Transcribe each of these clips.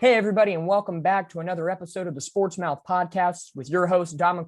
Hey, everybody, and welcome back to another episode of the Sports Mouth Podcast with your host, Dominick.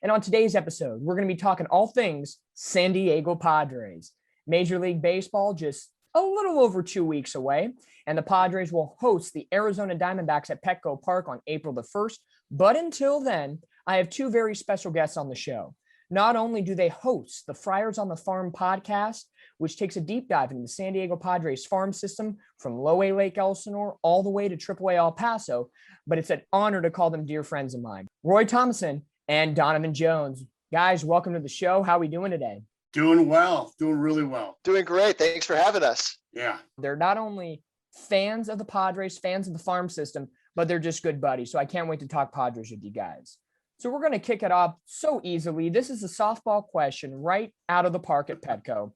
And on today's episode, we're going to be talking all things San Diego Padres. Major League Baseball just a little over 2 weeks away, and the Padres will host the Arizona Diamondbacks at Petco Park on April the 1st. But until then, I have two very special guests on the show. Not only do they host the Friars on the Farm podcast, which takes a deep dive into the San Diego Padres farm system from Low A Lake Elsinore all the way to AAA El Paso, but it's an honor to call them dear friends of mine. Roy Thomasson and Donavan Jones. Guys, welcome to the show. How are we doing today? Doing well. Doing really well. Doing great. Thanks for having us. Yeah. They're not only fans of the Padres, fans of the farm system, but they're just good buddies. So I can't wait to talk Padres with you guys. So we're going to kick it off so easily. This is a softball question right out of the park at Petco.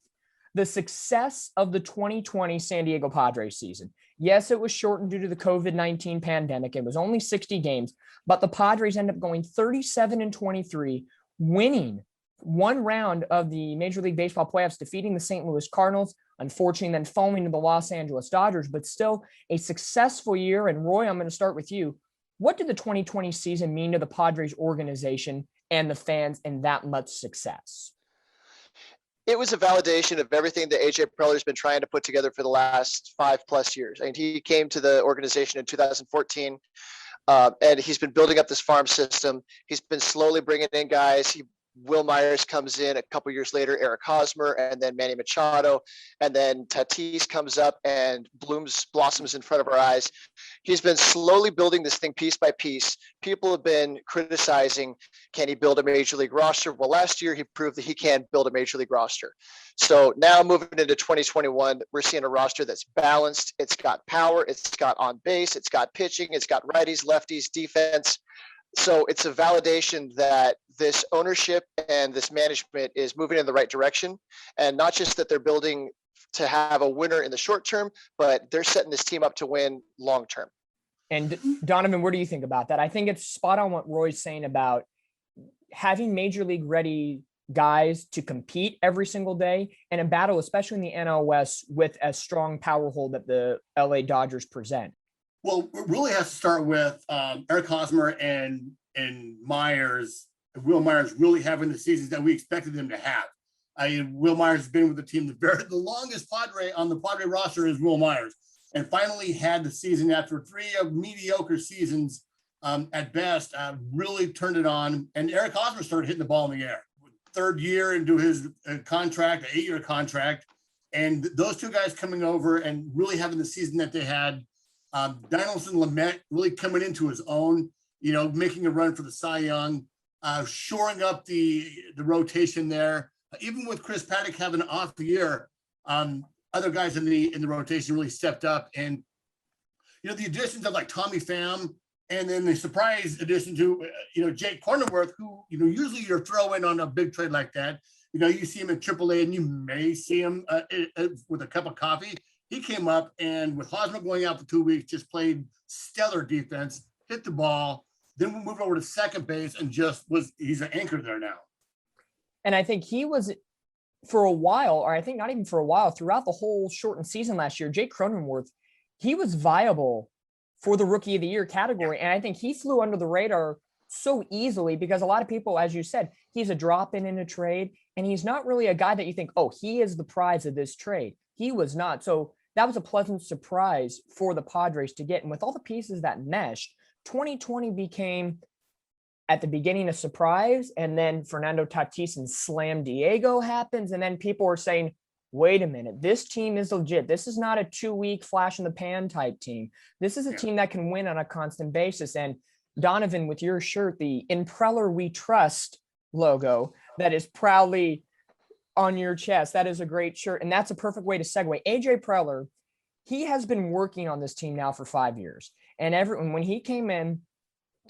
The success of the 2020 San Diego Padres season. Yes, it was shortened due to the COVID-19 pandemic. It was only 60 games, but the Padres ended up going 37-23, winning one round of the Major League Baseball playoffs, defeating the St. Louis Cardinals, unfortunately then falling to the Los Angeles Dodgers, but still a successful year. And Roy, I'm going to start with you. What did the 2020 season mean to the Padres organization and the fans and that much success? It was a validation of everything that AJ Preller's been trying to put together for the last 5+ years. I mean, he came to the organization in 2014, and he's been building up this farm system. He's been slowly bringing in guys. Will Myers comes in a couple years later, Eric Hosmer, and then Manny Machado, and then Tatis comes up and blossoms in front of our eyes. He's been slowly building this thing piece by piece. People have been criticizing, can he build a major league roster? Well, last year he proved that he can build a major league roster. So now moving into 2021, we're seeing a roster that's balanced. It's got power, it's got on base, it's got pitching, it's got righties, lefties, defense. So it's a validation that this ownership and this management is moving in the right direction, and not just that they're building to have a winner in the short term, but they're setting this team up to win long term. And Donovan, what do you think about that? I think it's spot on what Roy's saying about having major league ready guys to compete every single day and a battle, especially in the NL West, with a strong power hold that the LA Dodgers present. Well, it really has to start with Eric Hosmer and Myers. Will Myers really having the seasons that we expected them to have. Will Myers has been with the team the longest Padre on the Padre roster is Will Myers, and finally had the season after 3 mediocre seasons at best. Really turned it on, and Eric Hosmer started hitting the ball in the air. 3rd year into his contract, an 8-year contract, and those two guys coming over and really having the season that they had. Dinelson Lamet really coming into his own, making a run for the Cy Young, shoring up the rotation there. Even with Chris Paddock having an off year, other guys in the rotation really stepped up. And, the additions of like Tommy Pham, and then the surprise addition to, Jake Cronenworth, who, usually you're throwing on a big trade like that. You see him at AAA and you may see him with a cup of coffee. He came up and with Hosmer going out for 2 weeks, just played stellar defense, hit the ball. Then we moved over to second base and he's an anchor there now. And I think he was for a while, or I think not even for a while, throughout the whole shortened season last year, Jake Cronenworth, he was viable for the Rookie of the Year category. And I think he flew under the radar so easily because a lot of people, as you said, he's a drop-in a trade, and he's not really a guy that you think, oh, he is the prize of this trade. He was not. So that was a pleasant surprise for the Padres to get. And with all the pieces that meshed, 2020 became at the beginning a surprise. And then Fernando Tatis and Slam Diego happens. And then people are saying, wait a minute, this team is legit. This is not a 2-week flash in the pan type team. This is a team that can win on a constant basis. And Donovan, with your shirt, the In Preller We Trust logo that is proudly on your chest. That is a great shirt. And that's a perfect way to segue. AJ Preller, he has been working on this team now for 5 years. And when he came in,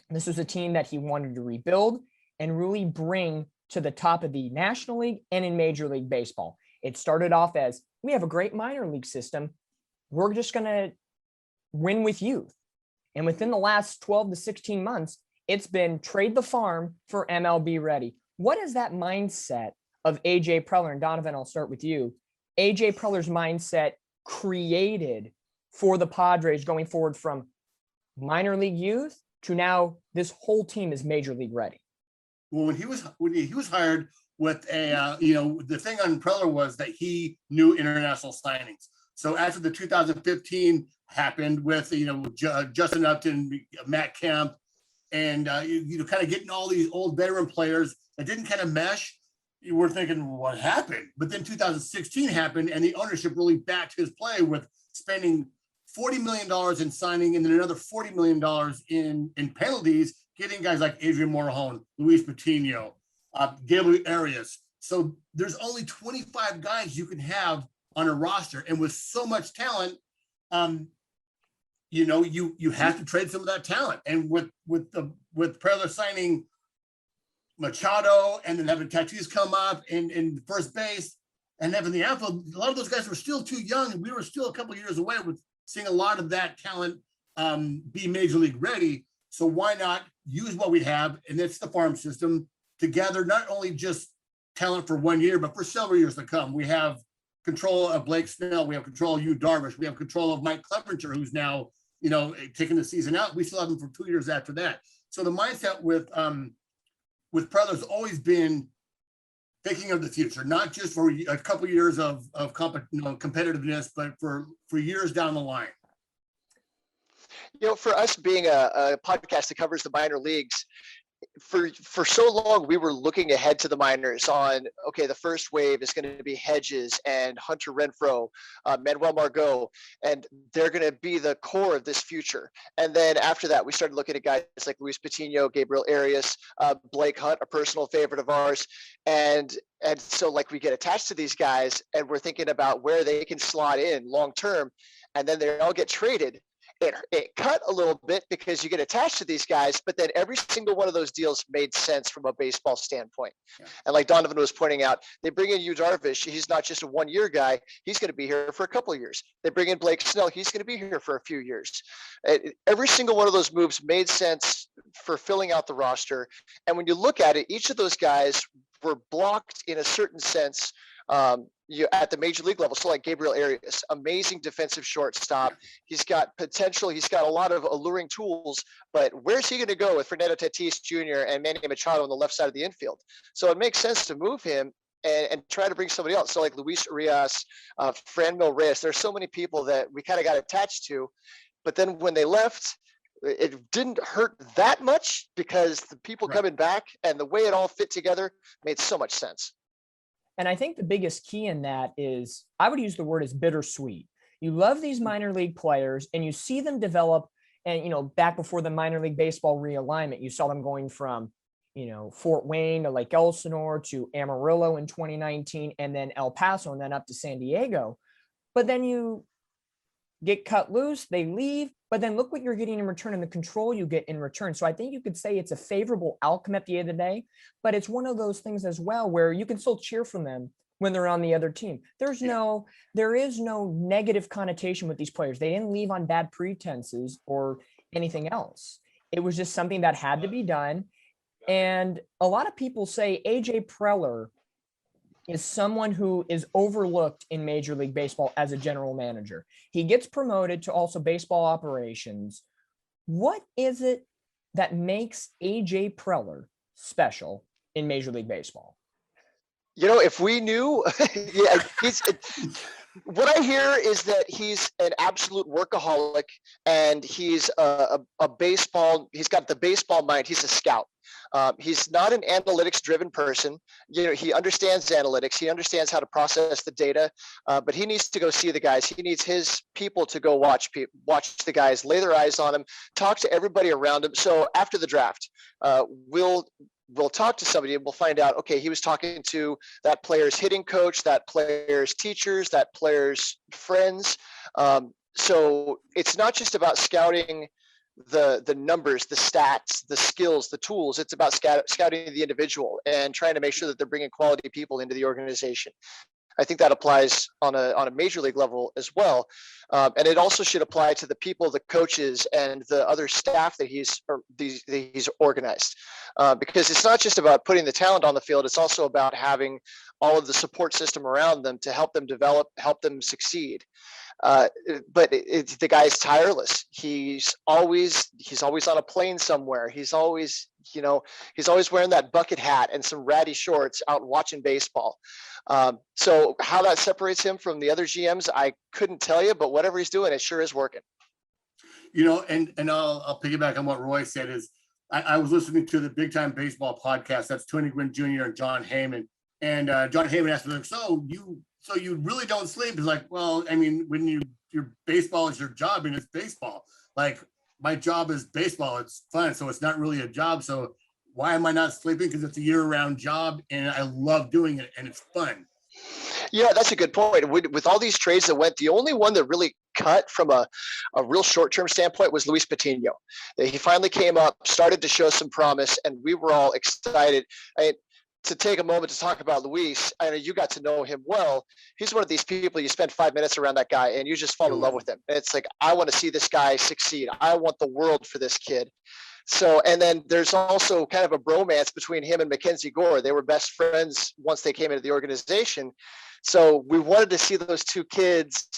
this was a team that he wanted to rebuild and really bring to the top of the National League and in Major League Baseball. It started off as, we have a great minor league system. We're just going to win with youth. And within the last 12 to 16 months, it's been trade the farm for MLB ready. What is that mindset of AJ Preller? And Donovan, I'll start with you. AJ Preller's mindset created for the Padres going forward from minor league youth to now this whole team is major league ready. Well, when he was hired with a, the thing on Preller was that he knew international signings. So after the 2015 happened with, Justin Upton, Matt Kemp, and, kind of getting all these old veteran players that didn't kind of mesh, you were thinking, what happened? But then 2016 happened, and the ownership really backed his play with spending $40 million in signing and then another $40 million in penalties, getting guys like Adrian Morejon, Luis Patino, Gabriel Arias. So there's only 25 guys you can have on a roster. And with so much talent, you have to trade some of that talent. And with Preller signing Machado and then having Tatis come up in first base and having the outfield, a lot of those guys were still too young, and we were still a couple of years away with seeing a lot of that talent be major league ready. So why not use what we have, and it's the farm system, to gather not only just talent for 1 year, but for several years to come. We have control of Blake Snell. We have control of Yu Darvish. We have control of Mike Clevenger, who's now, taking the season out. We still have him for 2 years after that. So the mindset with Preller's always been thinking of the future, not just for a couple of years of competitiveness, but for years down the line. For us being a podcast that covers the minor leagues, for so long we were looking ahead to the minors on, okay, the first wave is going to be Hedges and Hunter Renfroe, Manuel Margot, and they're going to be the core of this future. And then after that, we started looking at guys like Luis Patino, Gabriel Arias, Blake Hunt, a personal favorite of ours, and so like we get attached to these guys, and we're thinking about where they can slot in long term, and then they all get traded. It cut a little bit because you get attached to these guys, but then every single one of those deals made sense from a baseball standpoint. Yeah. And like Donavan was pointing out, they bring in Yu Darvish. He's not just a 1 year guy. He's going to be here for a couple of years. They bring in Blake Snell. He's going to be here for a few years. Every single one of those moves made sense for filling out the roster. And when you look at it, each of those guys were blocked in a certain sense at the major league level. So like Gabriel Arias, amazing defensive shortstop. He's got potential. He's got a lot of alluring tools, but where's he going to go with Fernando Tatis Jr. and Manny Machado on the left side of the infield? So it makes sense to move him and try to bring somebody else. So like Luis Urias, Franmil Reyes, there's so many people that we kind of got attached to, but then when they left, it didn't hurt that much because the people coming back and the way it all fit together made so much sense. And I think the biggest key in that is, I would use the word as bittersweet. You love these minor league players and you see them develop. And, back before the minor league baseball realignment, you saw them going from, Fort Wayne to Lake Elsinore to Amarillo in 2019, and then El Paso, and then up to San Diego. But then you get cut loose, they leave, but then look what you're getting in return and the control you get in return. So I think you could say it's a favorable outcome at the end of the day, but it's one of those things as well where you can still cheer for them when they're on the other team. There is no negative connotation with these players. They didn't leave on bad pretenses or anything else. It was just something that had to be done. And a lot of people say AJ Preller is someone who is overlooked in Major League Baseball as a general manager. He gets promoted to also baseball operations. What is it that makes AJ Preller special in Major League Baseball? If we knew, what I hear is that he's an absolute workaholic, and he's a baseball. He's got the baseball mind. He's a scout. He's not an analytics driven person. He understands analytics. He understands how to process the data, but he needs to go see the guys. He needs his people to go watch the guys, lay their eyes on him, talk to everybody around him. So after the draft, we'll talk to somebody and we'll find out, okay, he was talking to that player's hitting coach, that player's teachers, that player's friends. So it's not just about scouting the numbers, the stats, the skills, the tools. It's about scouting the individual and trying to make sure that they're bringing quality people into the organization. I think that applies on a major league level as well. And it also should apply to the people, the coaches, and the other staff that he's organized. Because it's not just about putting the talent on the field, it's also about having all of the support system around them to help them develop, help them succeed. But the guy's tireless. He's always on a plane somewhere. He's always wearing that bucket hat and some ratty shorts out watching baseball. So how that separates him from the other GMs, I couldn't tell you, but whatever he's doing, it sure is working. And I'll piggyback on what Roy said. Is I was listening to the Big Time Baseball podcast. That's Tony Gwynn Jr. and John Heyman. And John Heyman asked me, like, so you really don't sleep? He's like, well, I mean, when your baseball is your job and it's baseball. Like, my job is baseball. It's fun. So it's not really a job. So why am I not sleeping? Because it's a year-round job and I love doing it and it's fun. Yeah, that's a good point. With all these trades that went, the only one that really cut from a real short-term standpoint was Luis Patino. He finally came up, started to show some promise, and we were all excited. To take a moment to talk about Luis, I know you got to know him well. He's one of these people, you spend 5 minutes around that guy and you just fall in love with him. And it's like, I want to see this guy succeed. I want the world for this kid. So, and then there's also kind of a bromance between him and Mackenzie Gore. They were best friends once they came into the organization. So we wanted to see those two kids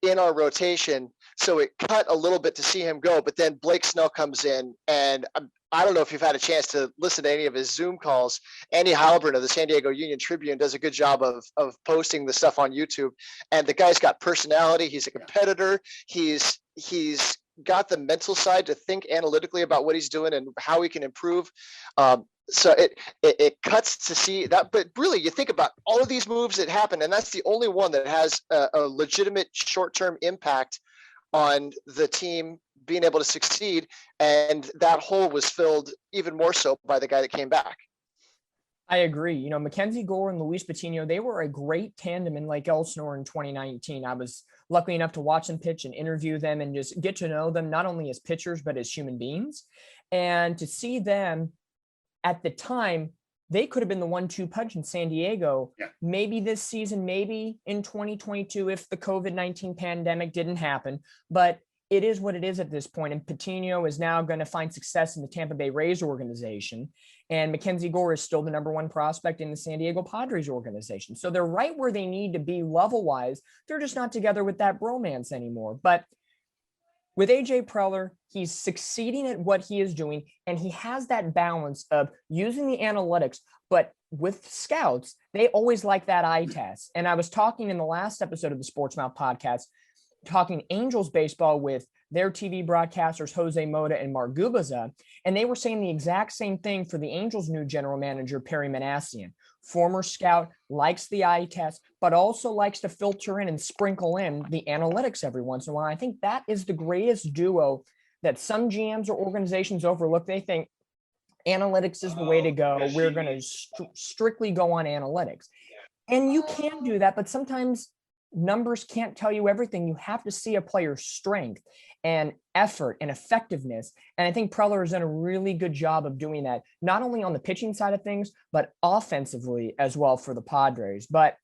in our rotation. So it cut a little bit to see him go, but then Blake Snell comes in, and I don't know if you've had a chance to listen to any of his Zoom calls. Andy Heilbrunn of the San Diego Union Tribune does a good job of posting the stuff on YouTube. And the guy's got personality. He's a competitor. He's got the mental side to think analytically about what he's doing and how he can improve. So it cuts to see that, but really you think about all of these moves that happen, and that's the only one that has a legitimate short-term impact on the team being able to succeed. And that hole was filled even more so by the guy that came back. I agree. Mackenzie Gore and Luis Patino, they were a great tandem in Lake Elsinore in 2019. I was lucky enough to watch them pitch and interview them and just get to know them, not only as pitchers, but as human beings. And to see them at the time, they could have been the 1-2 punch in San Diego. Yeah. Maybe this season, maybe in 2022, if the COVID-19 pandemic didn't happen, but it is what it is at this point. And Patino is now going to find success in the Tampa Bay Rays organization. And Mackenzie Gore is still the number one prospect in the San Diego Padres organization. So they're right where they need to be level-wise. They're just not together with that bromance anymore. But with AJ Preller, he's succeeding at what he is doing, and he has that balance of using the analytics, but with scouts, they always like that eye test. And I was talking in the last episode of the Sports Mouth podcast, talking Angels baseball with their TV broadcasters, Jose Mota and Mark Gubaza, and they were saying the exact same thing for the Angels' new general manager, Perry Manassian. Former scout, likes the eye test, but also likes to filter in and sprinkle in the analytics every once in a while. I think that is the greatest duo that some GMs or organizations overlook. They think analytics is the way to go. We're going to strictly go on analytics. And you can do that, but sometimes numbers can't tell you everything. You have to see a player's strength and effort and effectiveness. And I think Preller has done a really good job of doing that, not only on the pitching side of things, but offensively as well for the Padres. But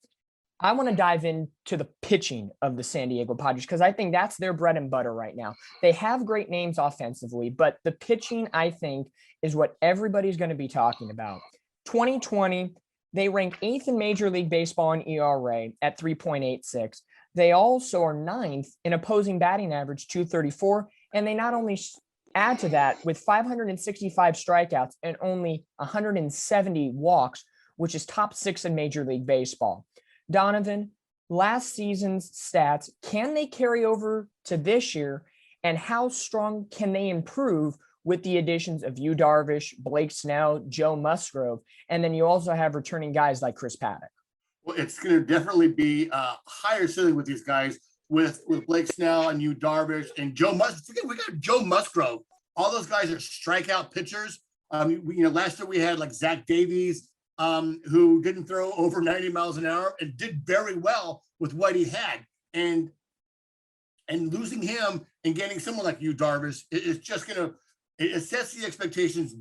I want to dive into the pitching of the San Diego Padres, because I think that's their bread and butter right now. They have great names offensively, but the pitching, I think, is what everybody's going to be talking about. 2020, they rank 8th in Major League Baseball in ERA at 3.86. They also are 9th in opposing batting average, 234. And they not only add to that with 565 strikeouts and only 170 walks, which is top 6 in Major League Baseball. Donavan, last season's stats, can they carry over to this year? And how strong can they improve with the additions of Yu Darvish, Blake Snell, Joe Musgrove, and then you also have returning guys like Chris Paddock? Well, it's going to definitely be a higher ceiling with these guys, with Blake Snell and Yu Darvish and Joe Musgrove. Forget, we got Joe Musgrove. All those guys are strikeout pitchers. Last year we had like Zach Davies, who didn't throw over 90 miles an hour and did very well with what he had. And losing him and getting someone like Yu Darvish is just going to, it sets the expectations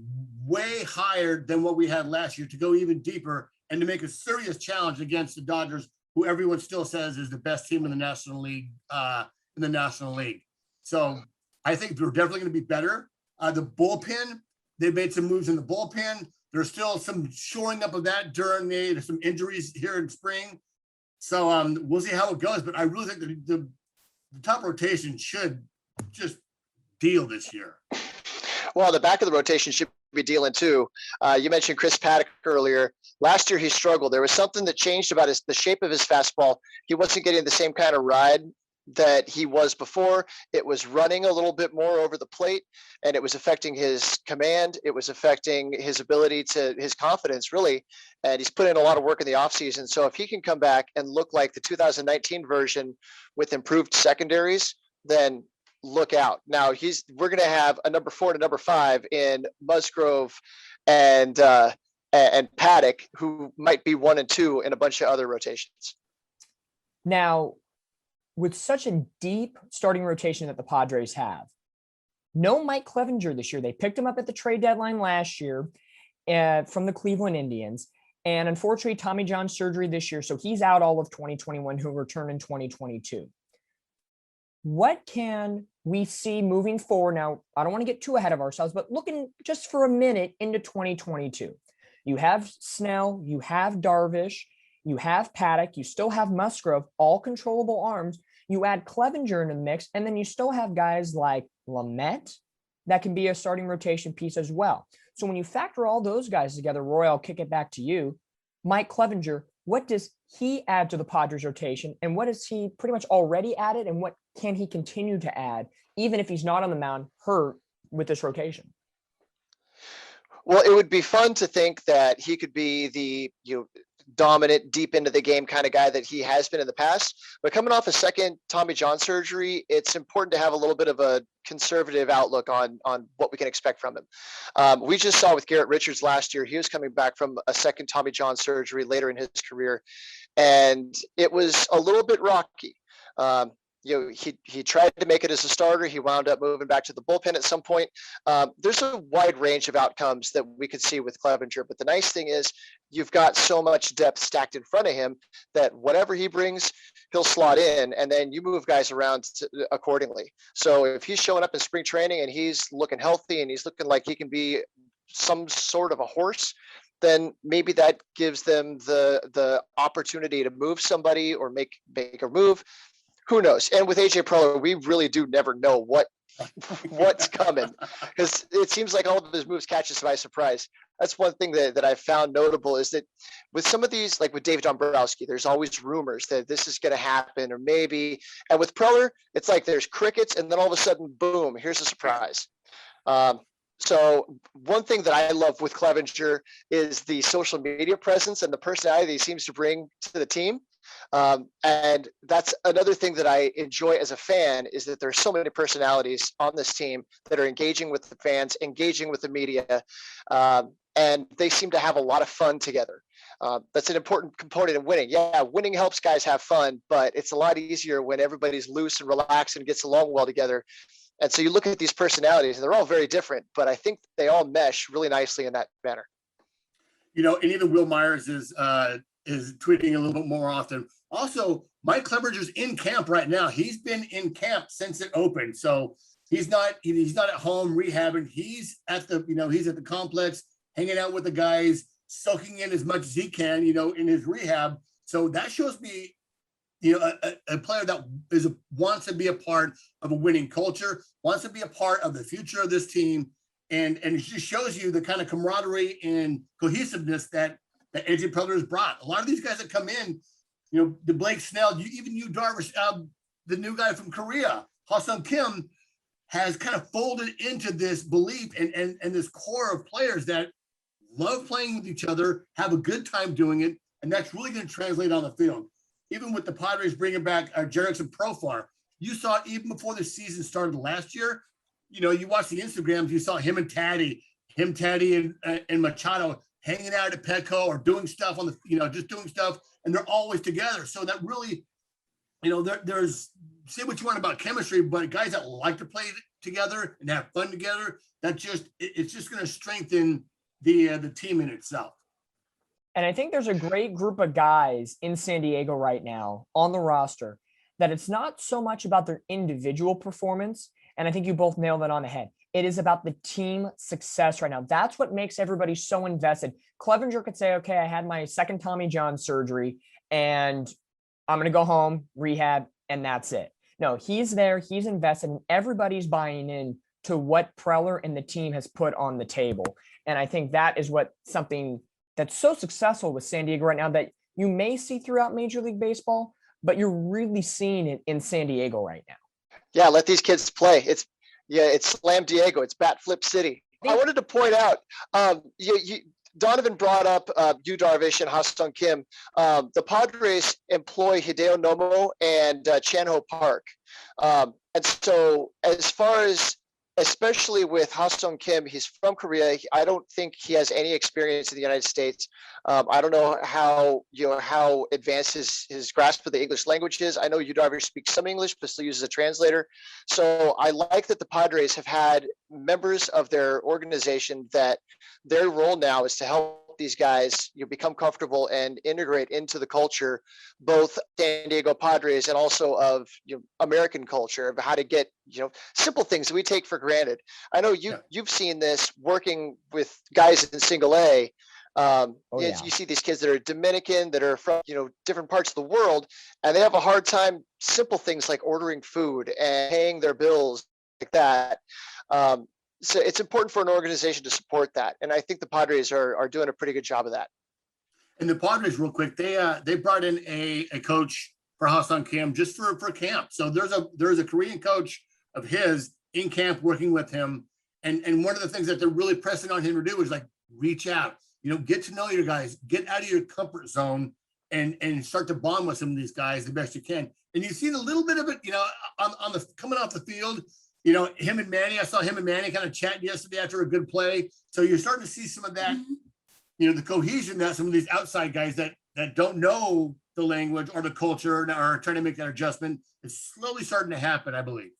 way higher than what we had last year to go even deeper and to make a serious challenge against the Dodgers who everyone still says is the best team in the National League. So I think they're definitely going to be better. The bullpen, they made some moves in the bullpen. There's still some shoring up of that during some injuries here in spring. So we'll see how it goes. But I really think the top rotation should just deal this year. Well, the back of the rotation should be dealing too. You mentioned Chris Paddock earlier. Last year he struggled. There was something that changed about the shape of his fastball. He wasn't getting the same kind of ride that he was before. It was running a little bit more over the plate, and it was affecting his command. It was affecting his ability to his confidence, really. And he's put in a lot of work in the offseason. So if he can come back and look like the 2019 version with improved secondaries, then look out. Now we're going to have a number 4 and a number 5 in Musgrove and Paddock, who might be 1 and 2 in a bunch of other rotations. Now, with such a deep starting rotation that the Padres have, no Mike Clevenger this year. They picked him up at the trade deadline last year from the Cleveland Indians. And unfortunately, Tommy John surgery this year. So he's out all of 2021, who'll return in 2022. What can we see moving forward? Now, I don't want to get too ahead of ourselves, but looking just for a minute into 2022, you have Snell, you have Darvish, you have Paddock, you still have Musgrove, all controllable arms. You add Clevenger in the mix, and then you still have guys like Lamet that can be a starting rotation piece as well. So when you factor all those guys together, Roy, I'll kick it back to you. Mike Clevenger, what does he add to the Padres rotation, and what has he pretty much already added, and what can he continue to add, even if he's not on the mound hurt with this rotation? Well, it would be fun to think that he could be the dominant, deep into the game kind of guy that he has been in the past. But coming off a second Tommy John surgery, it's important to have a little bit of a conservative outlook on what we can expect from him. We just saw with Garrett Richards last year, he was coming back from a second Tommy John surgery later in his career, and it was a little bit rocky. He tried to make it as a starter. He wound up moving back to the bullpen at some point. There's a wide range of outcomes that we could see with Clevenger, but the nice thing is you've got so much depth stacked in front of him that whatever he brings, he'll slot in, and then you move guys around accordingly. So if he's showing up in spring training and he's looking healthy and he's looking like he can be some sort of a horse, then maybe that gives them the opportunity to move somebody or make a move. Who knows? And with AJ Preller, we really do never know what's coming, because it seems like all of his moves catch us by surprise. That's one thing that I've found notable, is that with some of these, like with David Dombrowski, there's always rumors that this is going to happen or maybe. And with Preller, it's like there's crickets, and then all of a sudden, boom, here's a surprise. So one thing that I love with Clevenger is the social media presence and the personality he seems to bring to the team. And that's another thing that I enjoy as a fan, is that there's so many personalities on this team that are engaging with the fans, engaging with the media, and they seem to have a lot of fun together. That's an important component of winning. Yeah, winning helps guys have fun, but it's a lot easier when everybody's loose and relaxed and gets along well together. And so you look at these personalities, and they're all very different, but I think they all mesh really nicely in that manner. And even Will Myers is tweeting a little bit more often. Also, Mike Clevenger's in camp right now. He's been in camp since it opened. So he's not at home rehabbing. He's at the complex, hanging out with the guys, soaking in as much as he can, in his rehab. So that shows me, a player that wants to be a part of a winning culture, wants to be a part of the future of this team. And it just shows you the kind of camaraderie and cohesiveness that AJ Preller has brought. A lot of these guys that come in, the Blake Snell, even you, Darvish, the new guy from Korea, Ha-Sung Kim, has kind of folded into this belief and this core of players that love playing with each other, have a good time doing it, and that's really going to translate on the field. Even with the Padres bringing back Jerickson Profar, you saw even before the season started last year, you watched the Instagrams, you saw him and Taddy and Machado hanging out at Petco or doing stuff on the, just doing stuff, and they're always together. So that really, there's, say what you want about chemistry, but guys that like to play together and have fun together, it's just going to strengthen the team in itself. And I think there's a great group of guys in San Diego right now on the roster that it's not so much about their individual performance. And I think you both nailed it on the head. It is about the team success right now. That's what makes everybody so invested. Clevenger could say, okay, I had my second Tommy John surgery and I'm going to go home, rehab, and that's it. No, he's there. He's invested, and everybody's buying in to what Preller and the team has put on the table. And I think that is what something that's so successful with San Diego right now that you may see throughout Major League Baseball, but you're really seeing it in San Diego right now. Yeah, let these kids play. It's Slam Diego. It's Bat Flip City. I wanted to point out, Donavan brought up Yu Darvish and Ha-Seong Kim. The Padres employ Hideo Nomo and Chan-Ho Park. And so as far as, especially with Ha-Seong Kim, he's from Korea. I don't think he has any experience in the United States. I don't know how advanced his grasp of the English language is. I know Yu Darvish speaks some English, but still uses a translator. So I like that the Padres have had members of their organization that their role now is to help these guys become comfortable and integrate into the culture, both San Diego Padres and also of American culture, of how to get simple things that we take for granted. I know you've seen this working with guys in Single A. You see these kids that are Dominican, that are from different parts of the world, and they have a hard time simple things like ordering food and paying their bills like that. So it's important for an organization to support that, and I think the Padres are doing a pretty good job of that. And the Padres, real quick, they brought in a coach for Ha-Seong Kim just for camp. So there's a Korean coach of his in camp working with him, and one of the things that they're really pressing on him to do is like reach out, get to know your guys, get out of your comfort zone, and start to bond with some of these guys the best you can. And you've seen a little bit of it, on the coming off the field. Him and Manny, I saw him and Manny kind of chatting yesterday after a good play. So you're starting to see some of that, the cohesion that some of these outside guys that don't know the language or the culture are trying to make that adjustment. It's slowly starting to happen, I believe.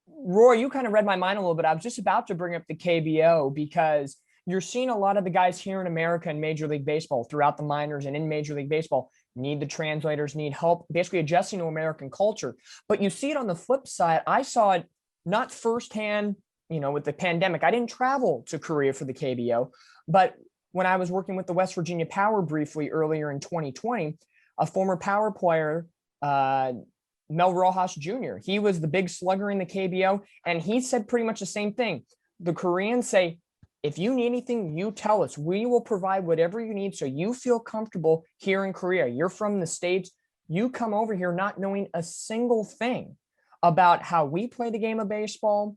Roy, you kind of read my mind a little bit. I was just about to bring up the KBO because you're seeing a lot of the guys here in America in Major League Baseball, throughout the minors and in Major League Baseball, need the translators, need help basically adjusting to American culture. But you see it on the flip side. I saw it not firsthand, with the pandemic. I didn't travel to Korea for the KBO, but when I was working with the West Virginia Power briefly earlier in 2020, a former Power player, Mel Rojas Jr., he was the big slugger in the KBO, and he said pretty much the same thing. The Koreans say, if you need anything, you tell us. We will provide whatever you need so you feel comfortable here in Korea. You're from the States. You come over here not knowing a single thing about how we play the game of baseball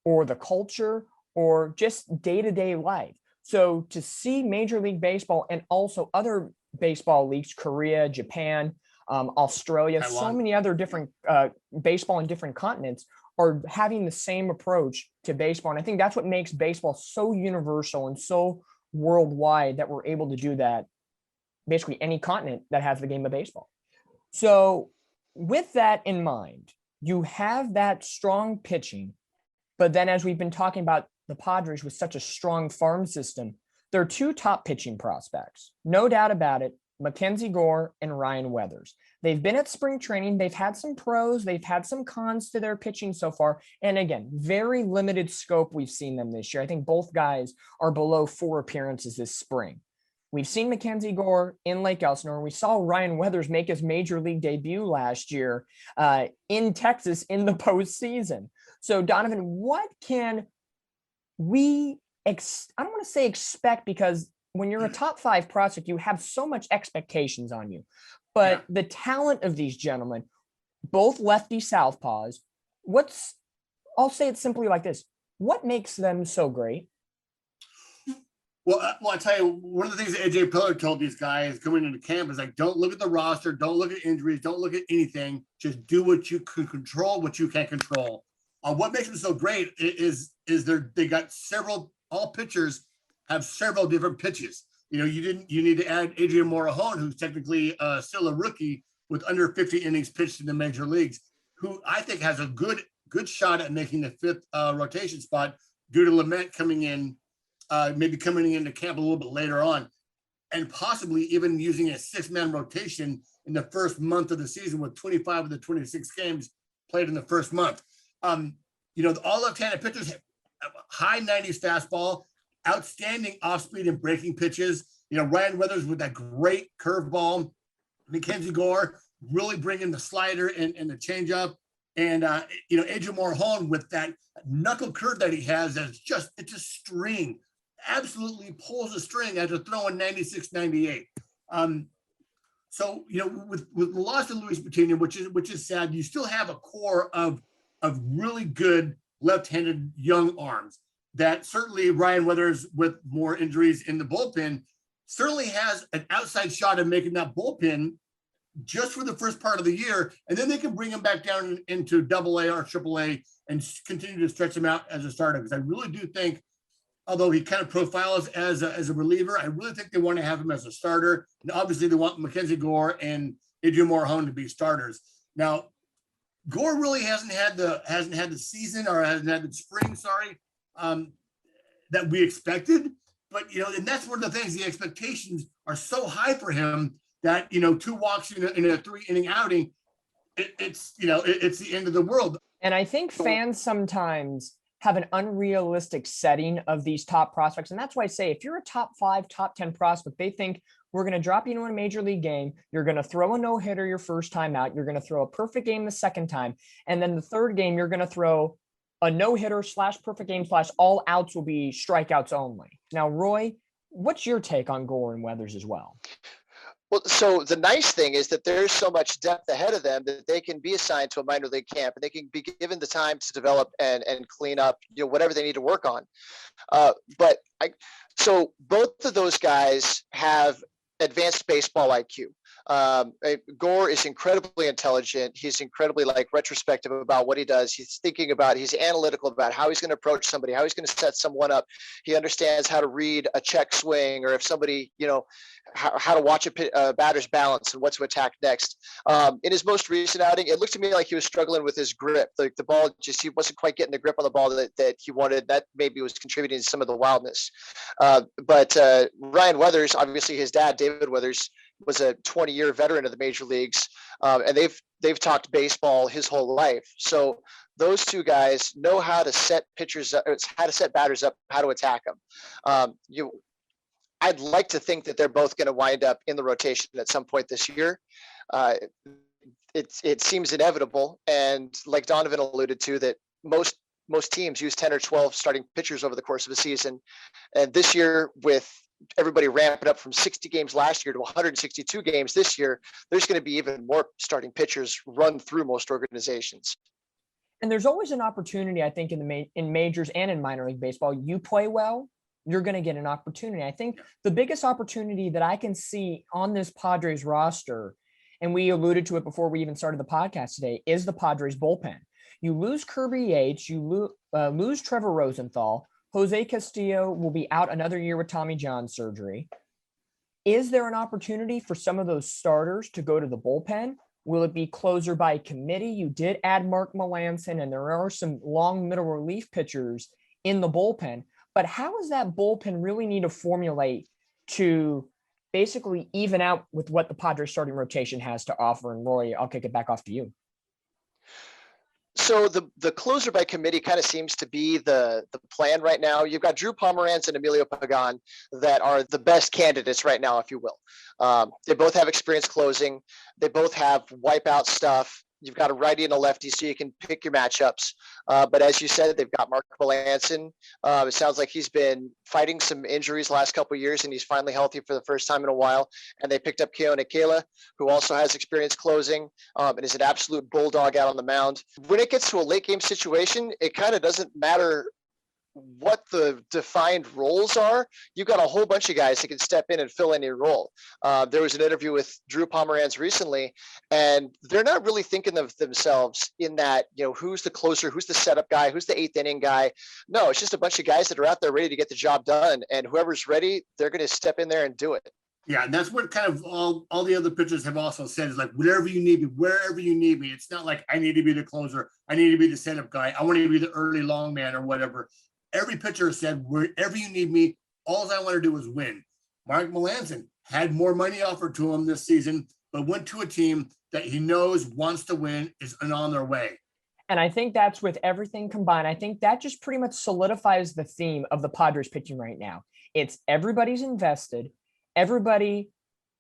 or the culture or just day-to-day life. So to see Major League Baseball and also other baseball leagues, Korea, Japan, Australia, so many other different baseball in different continents are having the same approach to baseball. And I think that's what makes baseball so universal and so worldwide that we're able to do that basically any continent that has the game of baseball. So with that in mind, you have that strong pitching, but then as we've been talking about the Padres with such a strong farm system, there are two top pitching prospects, no doubt about it, Mackenzie Gore and Ryan Weathers. They've been at spring training. They've had some pros. They've had some cons to their pitching so far. And again, very limited scope we've seen them this year. I think both guys are below 4 appearances this spring. We've seen Mackenzie Gore in Lake Elsinore. We saw Ryan Weathers make his major league debut last year in Texas in the postseason. So Donavan, what can we, I don't want to say expect, because when you're a top 5 prospect, you have so much expectations on you, but the talent of these gentlemen, both lefty southpaws, I'll say it simply like this. What makes them so great? Well, I tell you, one of the things that AJ Preller told these guys coming into camp is like, don't look at the roster, don't look at injuries, don't look at anything. Just do what you can control, what you can't control. What makes them so great is they got all pitchers have several different pitches. You need to add Adrian Morejon, who's technically still a rookie with under 50 innings pitched in the major leagues, who I think has a good shot at making the 5th rotation spot due to Lament coming in, maybe coming into camp a little bit later on. and possibly even using a 6-man rotation in the first month of the season with 25 of the 26 games played in the first month. All left-handed pitchers have high 90s fastball, outstanding off-speed and breaking pitches. Ryan Weathers with that great curveball. Mackenzie Gore really bringing the slider and the changeup. And, Adrian Morejon with that knuckle curve that he has, it's a string. Absolutely pulls a string after throwing 96, 98. With the loss of Luis Patino, which is sad, you still have a core of really good left-handed young arms that certainly Ryan Weathers, with more injuries in the bullpen, certainly has an outside shot at making that bullpen just for the first part of the year, and then they can bring him back down into AA or AAA and continue to stretch him out as a starter. Because I really do think, although he kind of profiles as a reliever, I really think they want to have him as a starter. And obviously they want Mackenzie Gore and Adrian Morejon to be starters. Now, Gore really hasn't had the season, or hasn't had the spring, that we expected. But and that's one of the things. The expectations are so high for him that 2 walks in a 3-inning outing, it's the end of the world. And I think fans sometimes have an unrealistic setting of these top prospects. And that's why I say, if you're a top 5, top 10 prospect, they think we're going to drop you into a major league game. You're going to throw a no-hitter your first time out. You're going to throw a perfect game the second time. And then the third game, you're going to throw a no-hitter / perfect game / all outs will be strikeouts only. Now, Roy, what's your take on Gore and Weathers as well? Well, so the nice thing is that there's so much depth ahead of them that they can be assigned to a minor league camp, and they can be given the time to develop and clean up, whatever they need to work on. So both of those guys have advanced baseball IQ. Gore is incredibly intelligent. He's incredibly retrospective about what he does. He's analytical about how he's going to approach somebody, how he's going to set someone up. He understands how to read a check swing, or if somebody, how to watch a batter's balance and what to attack next. In his most recent outing, it looked to me like he was struggling with his grip. Like the ball, he wasn't quite getting the grip on the ball that he wanted. That maybe was contributing to some of the wildness. But Ryan Weathers, obviously his dad, David Weathers, was a 20-year veteran of the major leagues, and they've talked baseball his whole life. So those two guys know how to set pitchers up, how to set batters up, how to attack them. I'd like to think that they're both going to wind up in the rotation at some point this year. It seems inevitable, and like Donavan alluded to, that most teams use 10 or 12 starting pitchers over the course of a season, and this year, with everybody ramping up from 60 games last year to 162 games this year, there's going to be even more starting pitchers run through most organizations. And there's always an opportunity, I think, in majors and in minor league baseball. You play well, you're going to get an opportunity. I think the biggest opportunity that I can see on this Padres roster, and we alluded to it before we even started the podcast today, is the Padres bullpen. You lose Kirby Yates, you lose Trevor Rosenthal. Jose Castillo will be out another year with Tommy John surgery. Is there an opportunity for some of those starters to go to the bullpen? Will it be closer by committee? You did add Mark Melancon, and there are some long middle relief pitchers in the bullpen. But how does that bullpen really need to formulate to basically even out with what the Padres starting rotation has to offer? And Roy, I'll kick it back off to you. So the closer by committee kind of seems to be the plan right now. You've got Drew Pomeranz and Emilio Pagan that are the best candidates right now, if you will. They both have experience closing. They both have wipeout stuff. You've got a righty and a lefty, so you can pick your matchups. But as you said, they've got Mark Melancon. It sounds like he's been fighting some injuries the last couple of years, and he's finally healthy for the first time in a while. And they picked up Keone Kela, who also has experience closing and is an absolute bulldog out on the mound. When it gets to a late game situation, it kind of doesn't matter what the defined roles are. You've got a whole bunch of guys that can step in and fill any role. There was an interview with Drew Pomeranz recently, and they're not really thinking of themselves in that, who's the closer, who's the setup guy, who's the 8th inning guy. No, it's just a bunch of guys that are out there ready to get the job done, and whoever's ready, they're going to step in there and do it. Yeah, and that's what kind of all the other pitchers have also said, is like, wherever you need me, wherever you need me. It's not like I need to be the closer, I need to be the setup guy, I want to be the early long man or whatever. Every pitcher said, wherever you need me, all I want to do is win. Mark Melancon had more money offered to him this season, but went to a team that he knows wants to win is on their way. And I think that's with everything combined. I think that just pretty much solidifies the theme of the Padres pitching right now. It's everybody's invested. Everybody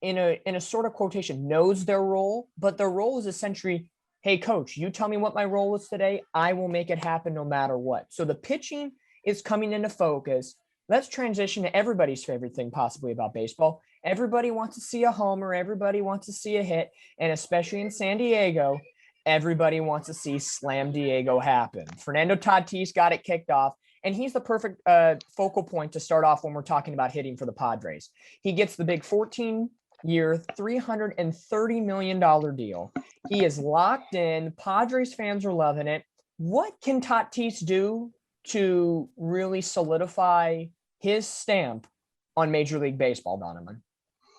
in a sort of quotation knows their role, but their role is essentially, hey, coach, you tell me what my role is today. I will make it happen no matter what. So the pitching is coming into focus. Let's transition to everybody's favorite thing possibly about baseball. Everybody wants to see a homer. Everybody wants to see a hit. And especially in San Diego, everybody wants to see Slam Diego happen. Fernando Tatis got it kicked off, and he's the perfect focal point to start off when we're talking about hitting for the Padres. He gets the big 14-year, $330 million deal. He is locked in. Padres fans are loving it. What can Tatis do to really solidify his stamp on Major League Baseball, Donovan?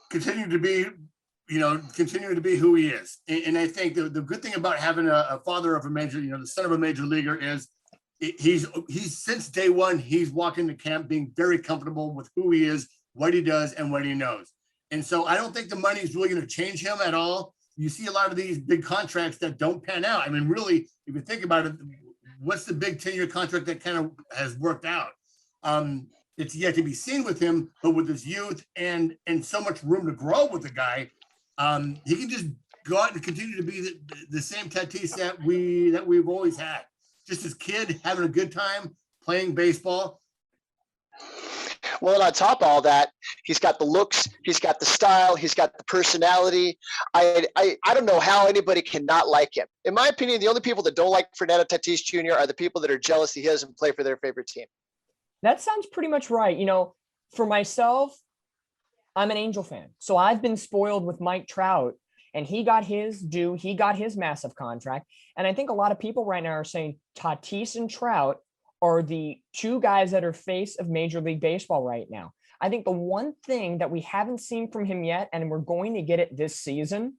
Continue to be who he is. And I think the good thing about having a father of a major, the son of a major leaguer is he's since day one, he's walked into camp being very comfortable with who he is, what he does, and what he knows. And so I don't think the money is really going to change him at all. You see a lot of these big contracts that don't pan out. I mean, really, if you think about it, what's the big 10-year contract that kind of has worked out? It's yet to be seen with him, but with his youth and so much room to grow with the guy, he can just go out and continue to be the same Tatis that we've always had. Just this kid having a good time playing baseball. Well, and on top of all that, he's got the looks, he's got the style, he's got the personality. I don't know how anybody cannot like him. In my opinion, the only people that don't like Fernando Tatis Jr. are the people that are jealous he doesn't play for their favorite team. That sounds pretty much right. For myself, I'm an Angel fan. So I've been spoiled with Mike Trout, and he got his due. He got his massive contract. And I think a lot of people right now are saying Tatis and Trout are the two guys that are face of Major League Baseball right now. I think the one thing that we haven't seen from him yet, and we're going to get it this season,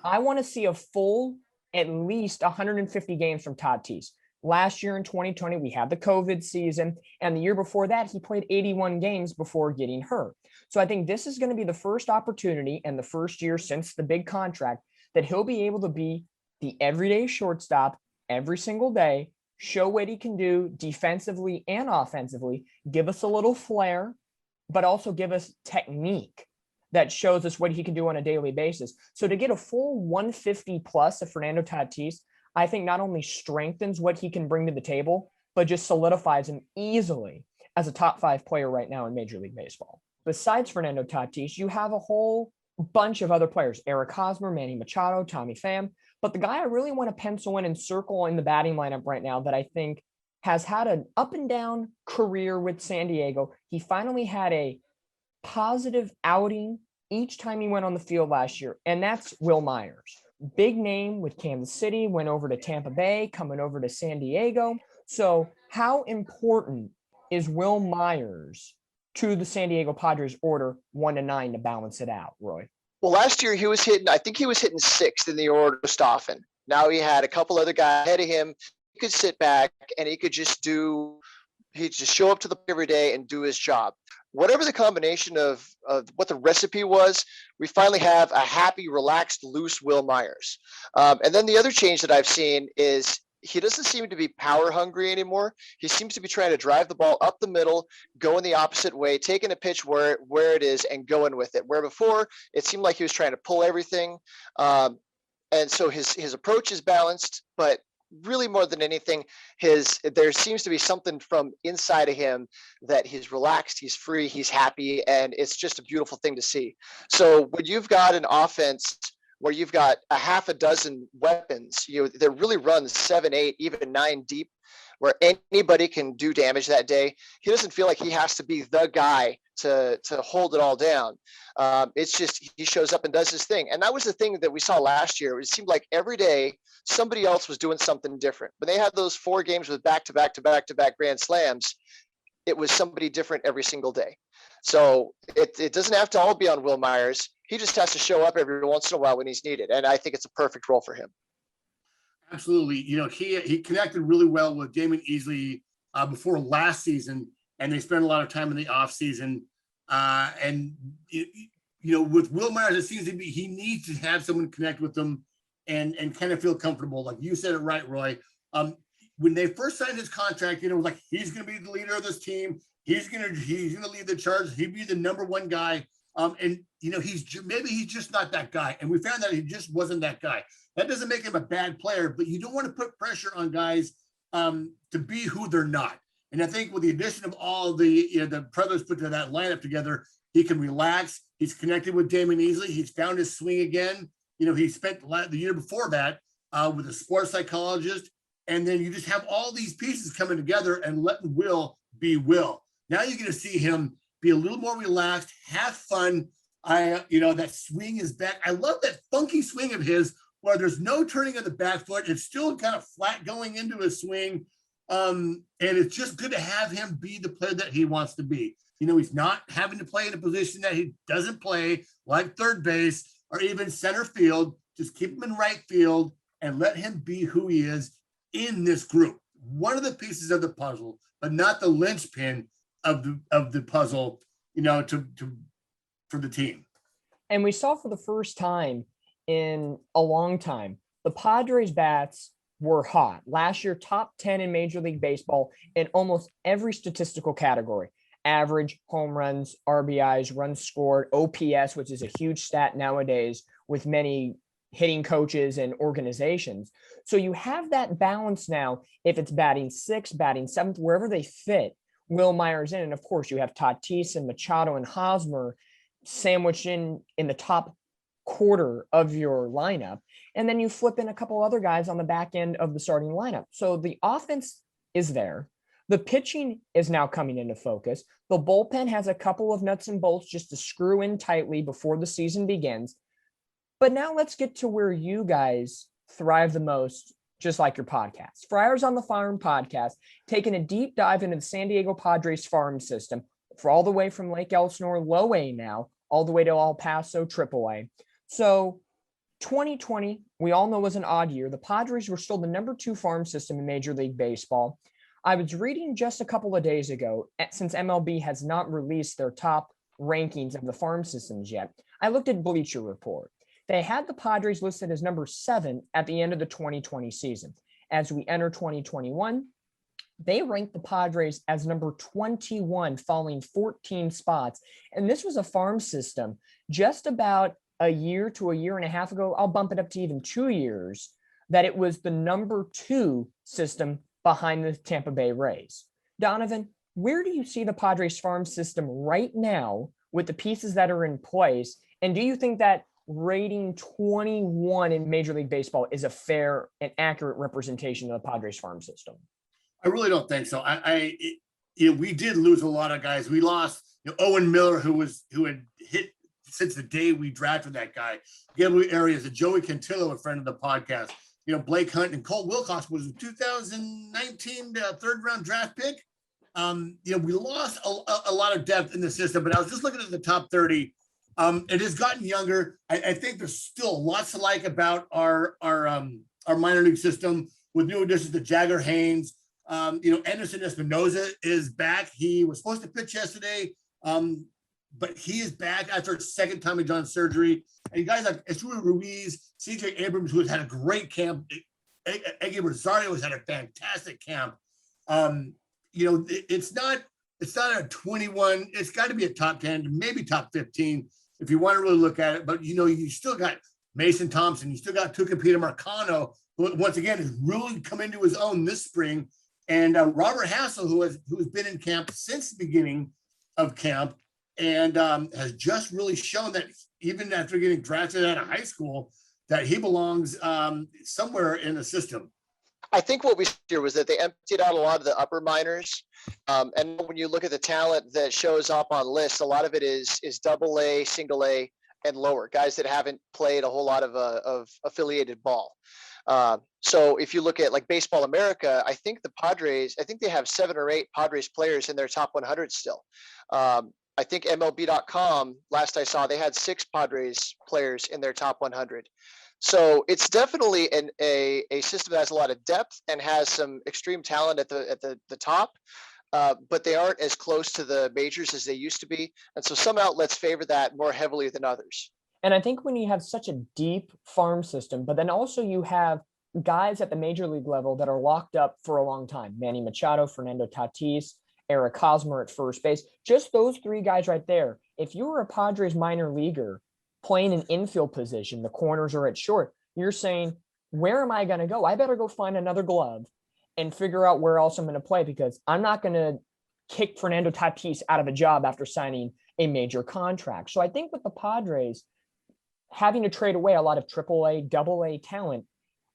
I want to see a full at least 150 games from Tatis. Last year in 2020, we had the COVID season, and the year before that, he played 81 games before getting hurt. So I think this is going to be the first opportunity and the first year since the big contract that he'll be able to be the everyday shortstop every single day, show what he can do defensively and offensively, give us a little flair, but also give us technique that shows us what he can do on a daily basis. So to get a full 150 plus of Fernando Tatis, I think not only strengthens what he can bring to the table, but just solidifies him easily as a top 5 player right now in Major League Baseball. Besides Fernando Tatis, you have a whole bunch of other players, Eric Hosmer, Manny Machado, Tommy Pham. But the guy I really want to pencil in and circle in the batting lineup right now that I think has had an up and down career with San Diego. He finally had a positive outing each time he went on the field last year, and that's Will Myers. Big name with Kansas City, went over to Tampa Bay, coming over to San Diego. So how important is Will Myers to the San Diego Padres order 1 to 9 to balance it out, Roy? Well, last year I think he was hitting 6th in the order most often. Now he had a couple other guys ahead of him. He could sit back and he'd just show up to the every day and do his job. Whatever the combination of what the recipe was, we finally have a happy, relaxed, loose Will Myers. And then the other change that I've seen is he doesn't seem to be power hungry anymore. He seems to be trying to drive the ball up the middle, going the opposite way, taking a pitch where it is and going with it. Where before it seemed like he was trying to pull everything. And so his approach is balanced, but really more than anything, there seems to be something from inside of him that he's relaxed, he's free, he's happy, and it's just a beautiful thing to see. So when you've got an offense where you've got a half a dozen weapons, that really runs 7, 8, even 9 deep, where anybody can do damage that day, he doesn't feel like he has to be the guy to hold it all down. It's just he shows up and does his thing. And that was the thing that we saw last year. It seemed like every day somebody else was doing something different. When they had those 4 games with back-to-back grand slams, it was somebody different every single day. So it doesn't have to all be on Will Myers. He just has to show up every once in a while when he's needed. And I think it's a perfect role for him. Absolutely. He connected really well with Damon Easley before last season, and they spent a lot of time in the off season. And with Will Myers, it seems to be he needs to have someone connect with him and kind of feel comfortable. Like you said it right, Roy. When they first signed his contract, it was like he's going to be the leader of this team. He's gonna lead the charge. He'd be the number one guy. And he's just not that guy. And we found that he just wasn't that guy. That doesn't make him a bad player, but you don't want to put pressure on guys to be who they're not. And I think with the addition of all the brothers put to that lineup together, he can relax. He's connected with Damon easily. He's found his swing again. He spent the year before that with a sports psychologist. And then you just have all these pieces coming together and letting Will be Will. Now you're going to see him be a little more relaxed, have fun. That swing is back. I love that funky swing of his where there's no turning of the back foot. It's still kind of flat going into his swing. And it's just good to have him be the player that he wants to be. He's not having to play in a position that he doesn't play, like third base or even center field. Just keep him in right field and let him be who he is in this group. One of the pieces of the puzzle, but not the linchpin of the puzzle, for the team. And we saw for the first time in a long time, the Padres bats were hot. Last year, top 10 in Major League Baseball in almost every statistical category. Average, home runs, RBIs, runs scored, OPS, which is a huge stat nowadays with many hitting coaches and organizations. So you have that balance now. If it's batting sixth, batting seventh, wherever they fit, Will Myers in. And of course, you have Tatis and Machado and Hosmer sandwiched in the top quarter of your lineup. And then you flip in a couple other guys on the back end of the starting lineup. So the offense is there. The pitching is now coming into focus. The bullpen has a couple of nuts and bolts just to screw in tightly before the season begins. But now let's get to where you guys thrive the most, just like your podcast. Friars on the Farm podcast, taking a deep dive into the San Diego Padres farm system for all the way from Lake Elsinore, low A now, all the way to El Paso, triple A. So 2020, we all know was an odd year. The Padres were still the number 2 farm system in Major League Baseball. I was reading just a couple of days ago, since MLB has not released their top rankings of the farm systems yet, I looked at Bleacher Report. They had the Padres listed as number 7 at the end of the 2020 season. As we enter 2021, they ranked the Padres as number 21, falling 14 spots. And this was a farm system just about a year to a year and a half ago. I'll bump it up to even 2 years, that it was the number 2 system behind the Tampa Bay Rays. Donavan, where do you see the Padres farm system right now with the pieces that are in place? And do you think that rating 21 in Major League Baseball is a fair and accurate representation of the Padres farm system? I really don't think so. We did lose a lot of guys. We lost Owen Miller, who had hit since the day we drafted that guy. Gabriel Arias, Joey Cantillo, a friend of the podcast. Blake Hunt and Colt Wilcox was a 2019 third round draft pick. We lost a lot of depth in the system, but I was just looking at the top 30. It has gotten younger. I think there's still lots to like about our minor league system with new additions to Jagger Haynes. Anderson Espinoza is back. He was supposed to pitch yesterday, but he is back after his second Tommy John surgery. And you guys like Estudio Ruiz, CJ Abrams, who has had a great camp. Eggy Rosario has had a fantastic camp. It's not a 21. It's got to be a top 10, maybe top 15 if you want to really look at it. But you still got Mason Thompson. You still got Tucupita Marcano, who once again has really come into his own this spring. And Robert Hassel, who has been in camp since the beginning of camp and has just really shown that even after getting drafted out of high school, that he belongs somewhere in the system. I think what we hear was that they emptied out a lot of the upper minors. And when you look at the talent that shows up on lists, a lot of it is double A, single A, and lower, guys that haven't played a whole lot of affiliated ball. So if you look at like Baseball America, I think the Padres, I think they have 7 or 8 Padres players in their top 100 still. I think MLB.com, last I saw, they had 6 Padres players in their top 100. So it's definitely a system that has a lot of depth and has some extreme talent at the top. but they aren't as close to the majors as they used to be. And so some outlets favor that more heavily than others. And I think when you have such a deep farm system, but then also you have guys at the major league level that are locked up for a long time, Manny Machado, Fernando Tatis, Eric Hosmer at first base, just those three guys right there. If you were a Padres minor leaguer playing an infield position, the corners are at short, you're saying, where am I going to go? I better go find another glove and figure out where else I'm going to play, because I'm not going to kick Fernando Tatis out of a job after signing a major contract. So I think with the Padres having to trade away a lot of AAA, AA talent,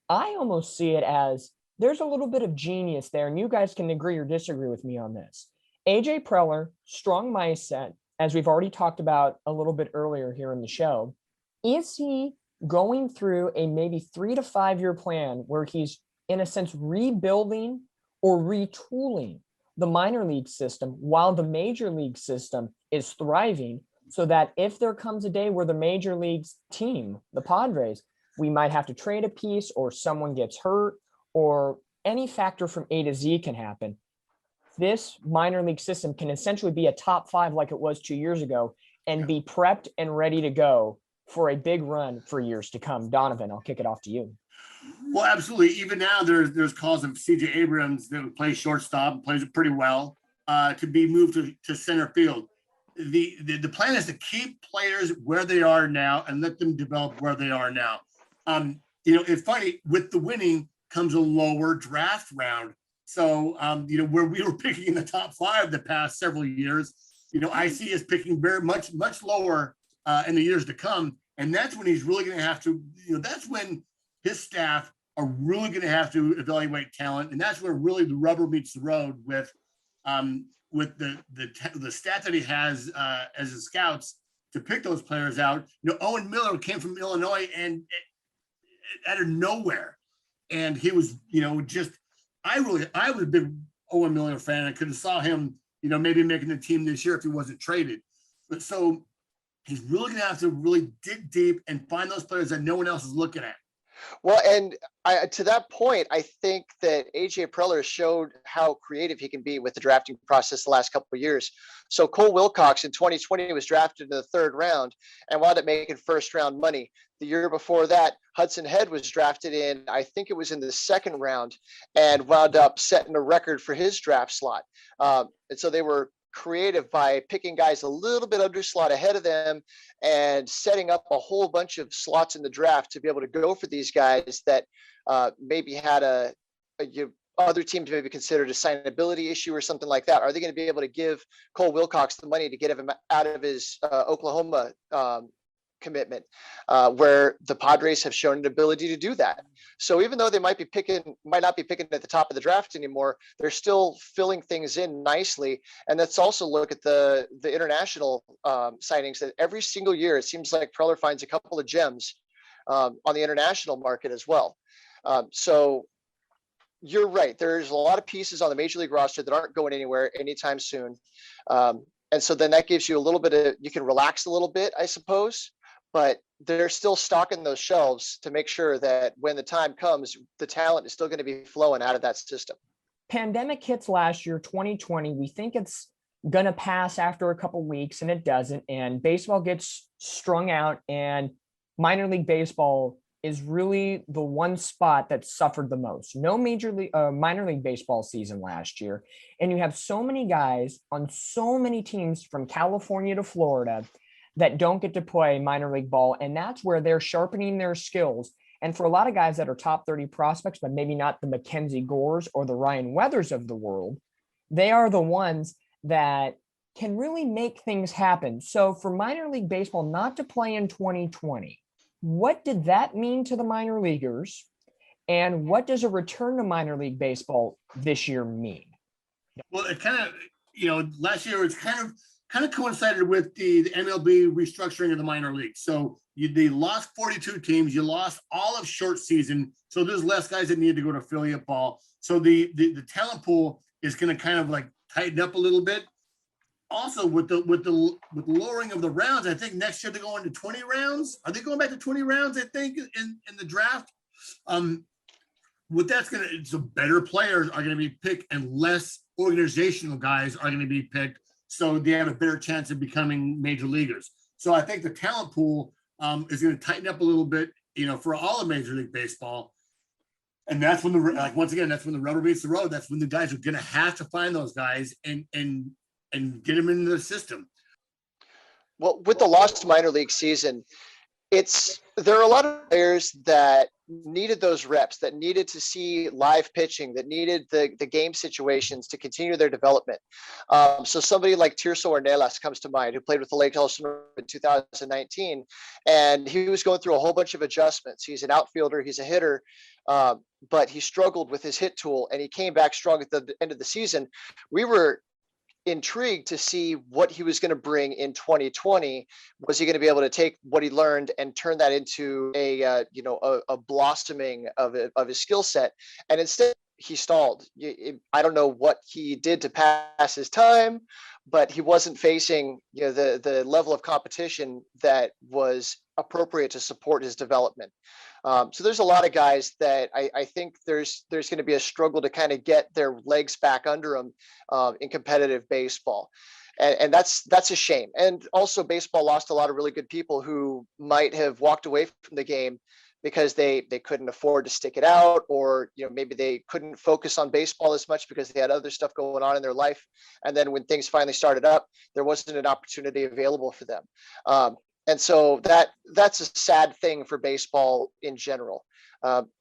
I almost see it as there's a little bit of genius there, and you guys can agree or disagree with me on this. AJ Preller, strong mindset, as we've already talked about a little bit earlier here in the show. Is he going through a maybe 3 to 5 year plan where he's, in a sense, rebuilding or retooling the minor league system while the major league system is thriving, so that if there comes a day where the major leagues team, the Padres, we might have to trade a piece or someone gets hurt or any factor from A to Z can happen, this minor league system can essentially be a top 5 like it was 2 years ago and be prepped and ready to go for a big run for years to come. Donovan, I'll kick it off to you. Well, absolutely. Even now, there's calls of CJ Abrams that plays shortstop, plays it pretty well, to be moved to center field. The plan is to keep players where they are now and let them develop where they are now. It's funny, with the winning comes a lower draft round. So, where we were picking in the top 5 the past several years, I see us picking very much lower in the years to come. And that's when he's really going to have to, that's when his staff are really going to have to evaluate talent. And that's where really the rubber meets the road with the stat that he has as his scouts to pick those players out. Owen Miller came from Illinois and out of nowhere. And he was, I was a big Owen Miller fan. I could have saw him, maybe making the team this year if he wasn't traded. But so he's really going to have to really dig deep and find those players that no one else is looking at. Well, and to that point, I think that AJ Preller showed how creative he can be with the drafting process the last couple of years. So Cole Wilcox in 2020 was drafted in the 3rd round and wound up making first round money. The year before that, Hudson Head was drafted in, I think it was in the 2nd round, and wound up setting a record for his draft slot. And so they were creative by picking guys a little bit under slot ahead of them and setting up a whole bunch of slots in the draft to be able to go for these guys that maybe had other teams maybe considered a signability issue or something like that. Are they going to be able to give Cole Wilcox the money to get him out of his Oklahoma commitment, where the Padres have shown an ability to do that? So even though they might not be picking at the top of the draft anymore, they're still filling things in nicely. And let's also look at the international signings that every single year, it seems like Preller finds a couple of gems on the international market as well. So you're right. There's a lot of pieces on the major league roster that aren't going anywhere anytime soon. And so then that gives you a little bit of, you can relax a little bit, I suppose, but they're still stocking those shelves to make sure that when the time comes, the talent is still going to be flowing out of that system. Pandemic hits last year, 2020. We think it's going to pass after a couple weeks, and it doesn't. And baseball gets strung out, and minor league baseball is really the one spot that suffered the most. No minor league baseball season last year. And you have so many guys on so many teams from California to Florida that don't get to play minor league ball. And that's where they're sharpening their skills. And for a lot of guys that are top 30 prospects, but maybe not the Mackenzie Gores or the Ryan Weathers of the world, they are the ones that can really make things happen. So for minor league baseball not to play in 2020, what did that mean to the minor leaguers? And what does a return to minor league baseball this year mean? Well, it kind of, last year it's kind of coincided with the MLB restructuring of the minor leagues. So they lost 42 teams. You lost all of short season. So there's less guys that need to go to affiliate ball. So the talent pool is going to kind of like tighten up a little bit. Also, with the lowering of the rounds, I think next year they're going to 20 rounds. Are they going back to 20 rounds? I think in the draft. What that's so better players are going to be picked and less organizational guys are going to be picked, so they have a better chance of becoming major leaguers. So I think the talent pool is going to tighten up a little bit, for all of Major League Baseball. And that's when once again, that's when the rubber meets the road. That's when the guys are going to have to find those guys and get them into the system. Well, with the lost minor league season, there are a lot of players that needed those reps, that needed to see live pitching, that needed the game situations to continue their development. So somebody like Tirso Ornelas comes to mind, who played with the Lake Elsinore in 2019, and he was going through a whole bunch of adjustments. He's an outfielder, he's a hitter, but he struggled with his hit tool, and he came back strong at the end of the season. We were intrigued to see what he was going to bring in 2020. Was he going to be able to take what he learned and turn that into a blossoming of his skill set? And instead he stalled. I don't know what he did to pass his time, but he wasn't facing the level of competition that was appropriate to support his development. So there's a lot of guys that I think there's going to be a struggle to kind of get their legs back under them in competitive baseball. And that's a shame. And also baseball lost a lot of really good people who might have walked away from the game because they couldn't afford to stick it out, or maybe they couldn't focus on baseball as much because they had other stuff going on in their life. And then when things finally started up, there wasn't an opportunity available for them. And so that's a sad thing for baseball in general.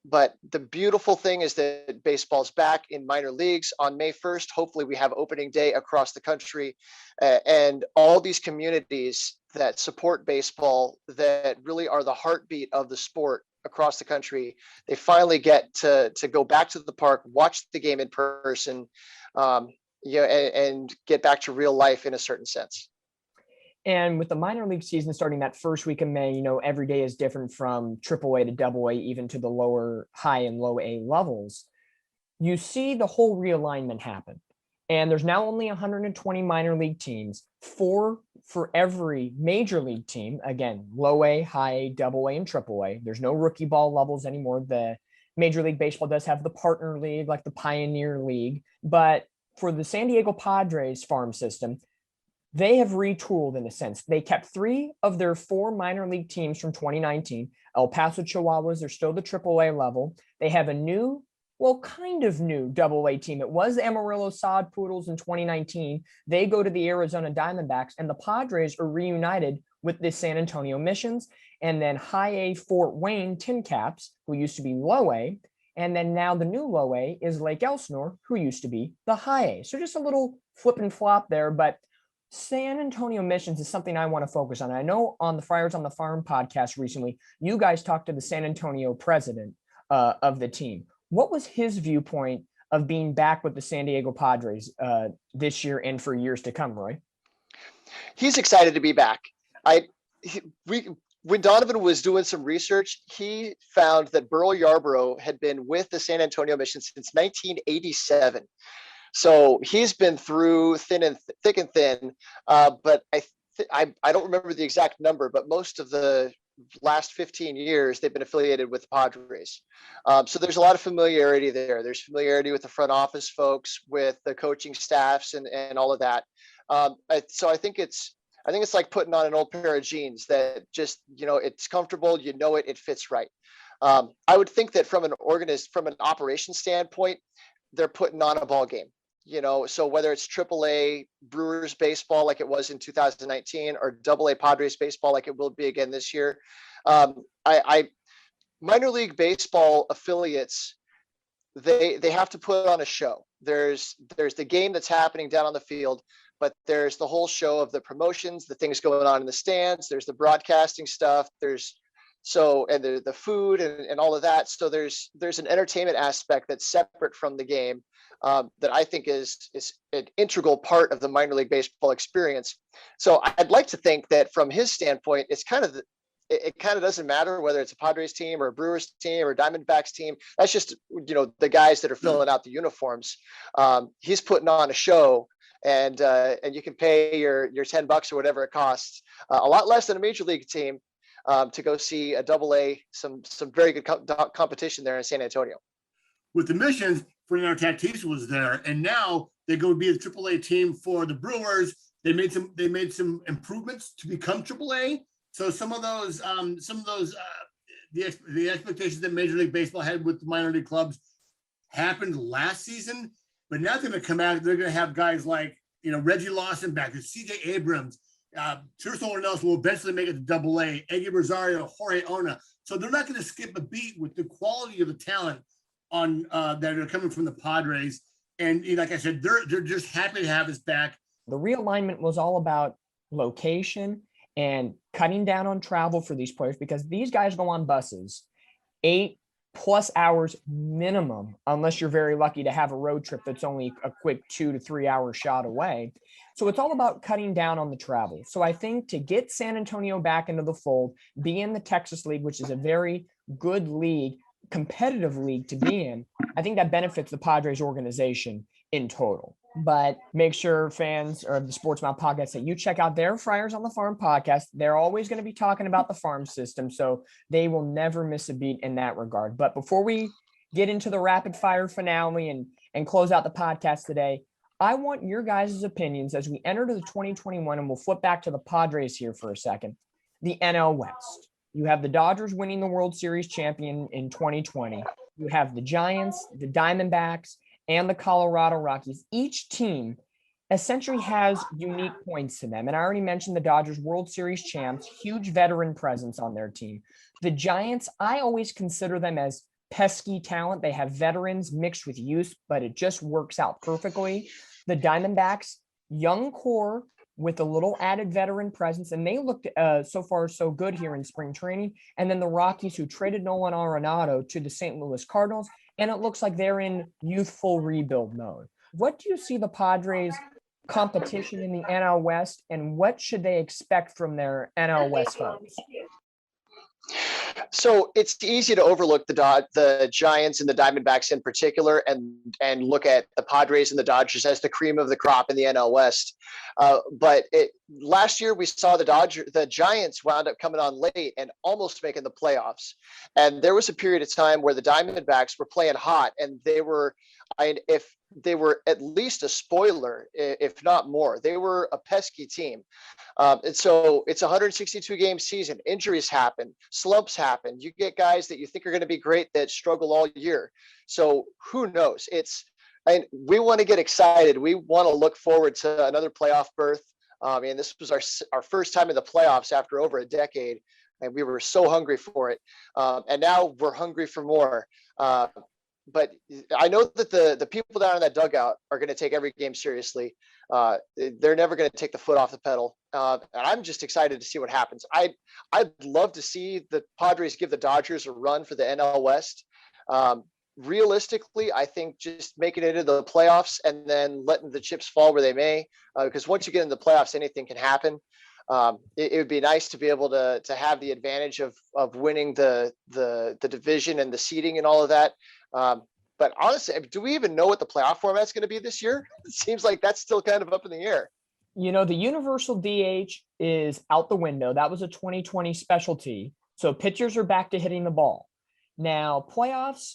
But the beautiful thing is that baseball's back in minor leagues on May 1st. Hopefully we have opening day across the country, and all these communities that support baseball, that really are the heartbeat of the sport across the country, they finally get to go back to the park, watch the game in person, and get back to real life in a certain sense. And with the minor league season starting that first week of May, every day is different from AAA to AA, even to the lower high and low A levels. You see the whole realignment happen. And there's now only 120 minor league teams, 4 for every major league team. Again, low A, high A, AA, and AAA. There's no rookie ball levels anymore. The Major League Baseball does have the partner league, like the Pioneer League. But for the San Diego Padres farm system, they have retooled in a sense. They kept 3 of their 4 minor league teams from 2019. El Paso Chihuahuas, they're still the AAA level. They have a new, kind of new AA team. It was the Amarillo Sod Poodles in 2019. They go to the Arizona Diamondbacks, and the Padres are reunited with the San Antonio Missions, and then high A Fort Wayne Tin Caps, who used to be low A. And then now the new low A is Lake Elsinore, who used to be the high A. So just a little flip and flop there, but San Antonio Missions is something I want to focus on. I know on the Friars on the Farm podcast recently, you guys talked to the San Antonio president of the team. What was his viewpoint of being back with the San Diego Padres this year and for years to come, Roy? He's excited to be back. When Donavan was doing some research, he found that Burl Yarborough had been with the San Antonio Missions since 1987. So he's been through thick and thin, but I don't remember the exact number, but most of the last 15 years, they've been affiliated with the Padres. So there's a lot of familiarity there. There's familiarity with the front office folks, with the coaching staffs and all of that. So I think it's like putting on an old pair of jeans that just, it's comfortable, it fits right. I would think that from an operation standpoint, they're putting on a ball game. So whether it's AAA Brewers baseball like it was in 2019 or AA Padres baseball like it will be again this year, minor league baseball affiliates, they have to put on a show. There's the game that's happening down on the field, but there's the whole show of the promotions, the things going on in the stands. There's the broadcasting stuff. There's the food and all of that. So there's an entertainment aspect that's separate from the game. That I think is an integral part of the minor league baseball experience. So I'd like to think that from his standpoint, it kind of doesn't matter whether it's a Padres team or a Brewers team or a Diamondbacks team. That's just, the guys that are filling out the uniforms. He's putting on a show, and you can pay your $10 or whatever it costs, a lot less than a major league team, to go see a AA, some very good competition there in San Antonio. with the Missions, Fernando Tatis was there, and now they go to be the AAA team for the Brewers. They made some improvements to become AAA. So some of those the expectations that Major League Baseball had with the minor league clubs happened last season, but now they're going to come out. They're going to have guys like Reggie Lawson back, C.J. Abrams, Tirso Nelson will eventually make it to Double-A, Eggy Rosario, Jorge Ona. So they're not going to skip a beat with the quality of the talent on that are coming from the Padres. And like I said, they're just happy to have us back. The realignment was all about location and cutting down on travel for these players, because these guys go on buses 8+ hours minimum, unless you're very lucky to have a road trip that's only a quick 2 to 3 hour shot away. So it's all about cutting down on the travel. So I think to get San Antonio back into the fold, be in the Texas League, which is a very good league, competitive league to be in, I think that benefits the Padres organization in total. But make sure fans of the Sports Mouth podcast that you check out their Friars on the Farm podcast. They're always going to be talking about the farm system, so they will never miss a beat in that regard. But before we get into the rapid fire finale and close out the podcast today, I want your guys' opinions as we enter to the 2021, and we'll flip back to the Padres here for a second. The NL West. You have the Dodgers winning the World Series champion in 2020. You have the Giants, the Diamondbacks, and the Colorado Rockies. Each team essentially has unique points to them. And I already mentioned the Dodgers World Series champs, huge veteran presence on their team. The Giants, I always consider them as pesky talent. They have veterans mixed with youth, but it just works out perfectly. The Diamondbacks, young core with a little added veteran presence, and they looked so far so good here in spring training. And then the Rockies, who traded Nolan Arenado to the St. Louis Cardinals, and it looks like they're in youthful rebuild mode. What do you see the Padres' competition in the NL West, and what should they expect from their NL West foes? So it's easy to overlook the Giants and the Diamondbacks in particular, and look at the Padres and the Dodgers as the cream of the crop in the NL West. But last year we saw the Giants wound up coming on late and almost making the playoffs. And there was a period of time where the Diamondbacks were playing hot, and if they were at least a spoiler, if not more. They were a pesky team. And so it's a 162 game season. Injuries happen, slumps happen. You get guys that you think are going to be great that struggle all year. So who knows? We want to get excited. We want to look forward to another playoff berth. And this was our first time in the playoffs after over a decade, and we were so hungry for it. And now we're hungry for more. But I know that the people down in that dugout are going to take every game seriously. They're never going to take the foot off the pedal. And I'm just excited to see what happens. I'd love to see the Padres give the Dodgers a run for the NL West. Realistically, I think just making it into the playoffs and then letting the chips fall where they may, because once you get into the playoffs, anything can happen. It would be nice to be able to have the advantage of winning the division and the seeding and all of that. But honestly, do we even know what the playoff format's going to be this year? It seems like that's still kind of up in the air. The universal DH is out the window. That was a 2020 specialty. So pitchers are back to hitting the ball. Now, playoffs,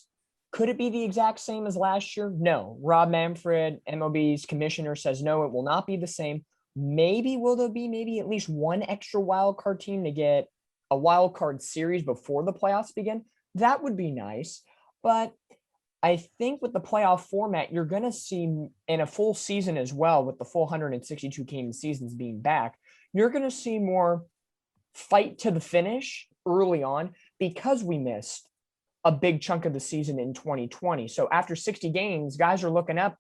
could it be the exact same as last year? No. Rob Manfred, MLB's commissioner, says no, it will not be the same. Maybe will there be at least one extra wild card team to get a wild card series before the playoffs begin? That would be nice. But I think with the playoff format, you're going to see in a full season as well, with the full 162 game seasons being back, you're going to see more fight to the finish early on, because we missed a big chunk of the season in 2020. So after 60 games, guys are looking up.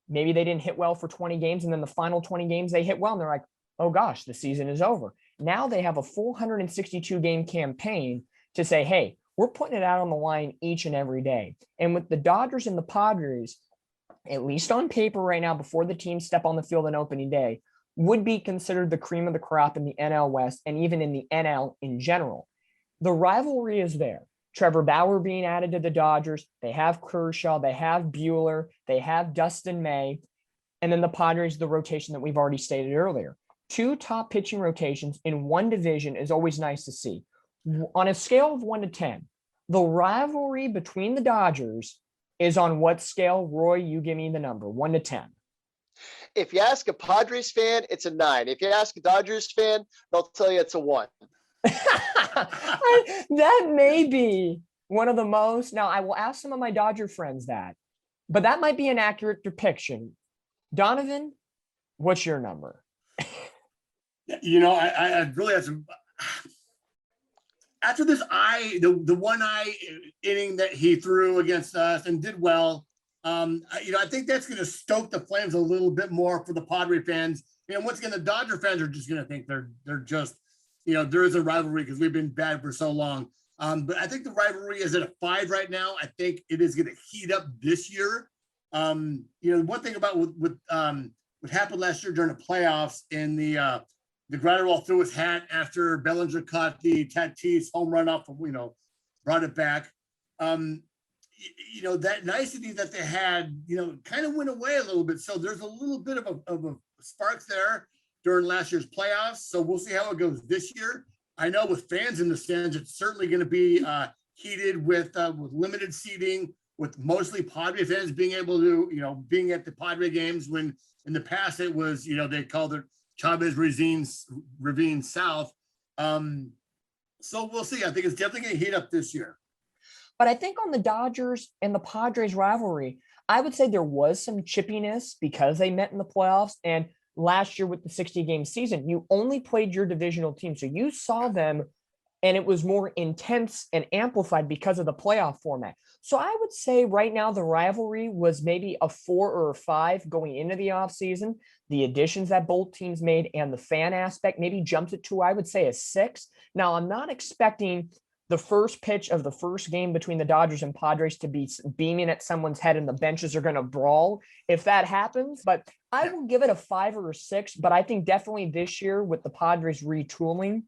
Maybe they didn't hit well for 20 games, and then the final 20 games they hit well, and they're like, oh gosh, the season is over. Now they have a full 162 game campaign to say, hey, we're putting it out on the line each and every day. And with the Dodgers and the Padres, at least on paper right now, before the teams step on the field on opening day, would be considered the cream of the crop in the NL West and even in the NL in general. The rivalry is there. Trevor Bauer being added to the Dodgers. They have Kershaw. They have Buehler. They have Dustin May. And then the Padres, the rotation that we've already stated earlier. 2 top pitching rotations in one division is always nice to see. On a scale of 1 to 10, the rivalry between the Dodgers is on what scale? Roy, you give me the number 1 to 10. If you ask a Padres fan, it's a 9. If you ask a Dodgers fan, they'll tell you it's a 1. That may be one of the most. Now, I will ask some of my Dodger friends that, but that might be an accurate depiction. Donavan, what's your number? I really have some. After this the one inning that he threw against us and did well, I think that's going to stoke the flames a little bit more for the Padre fans. Once again, the Dodger fans are just going to think they're just, there is a rivalry because we've been bad for so long. But I think the rivalry is at a 5 right now. I think it is going to heat up this year. One thing about what happened last year during the playoffs in the Gratterall threw his hat after Bellinger caught the Tatis home run off of, brought it back. That nicety that they had, kind of went away a little bit. So there's a little bit of a spark there during last year's playoffs. So we'll see how it goes this year. I know with fans in the stands, it's certainly going to be heated with limited seating, with mostly Padre fans being able to, being at the Padre games when in the past it was, they called it Chavez Ravine South. So we'll see. I think it's definitely going to heat up this year. But I think on the Dodgers and the Padres rivalry, I would say there was some chippiness because they met in the playoffs. And last year with the 60-game season, you only played your divisional team. So you saw them and it was more intense and amplified because of the playoff format. So I would say right now the rivalry was maybe a 4 or a 5 going into the offseason. The additions that both teams made and the fan aspect maybe jumped it to, I would say, a 6. Now, I'm not expecting the first pitch of the first game between the Dodgers and Padres to be beaming at someone's head and the benches are going to brawl if that happens. But I will give it a 5 or a 6. But I think definitely this year with the Padres retooling,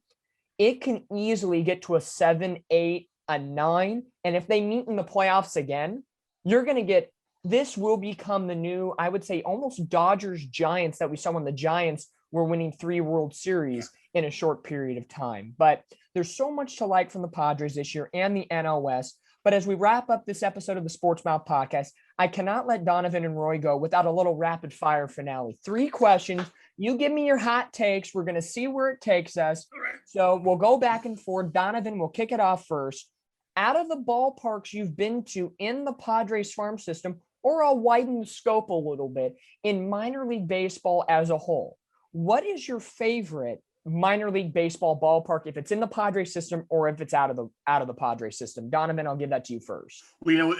it can easily get to a 7, 8, a 9. And if they meet in the playoffs again, you're going to get, this will become the new, I would say, almost Dodgers Giants that we saw when the Giants were winning 3 World Series in a short period of time. But there's so much to like from the Padres this year and the NL West. But as we wrap up this episode of the Sports Mouth Podcast, I cannot let Donavan and Roy go without a little rapid fire finale. 3 questions. You give me your hot takes. We're going to see where it takes us. So we'll go back and forth. Donavan, we'll kick it off first. Out of the ballparks you've been to in the Padres farm system, or I'll widen the scope a little bit, in minor league baseball as a whole, what is your favorite minor league baseball ballpark, if it's in the Padres system or if it's out of the Padres system? Donavan, I'll give that to you first. Well,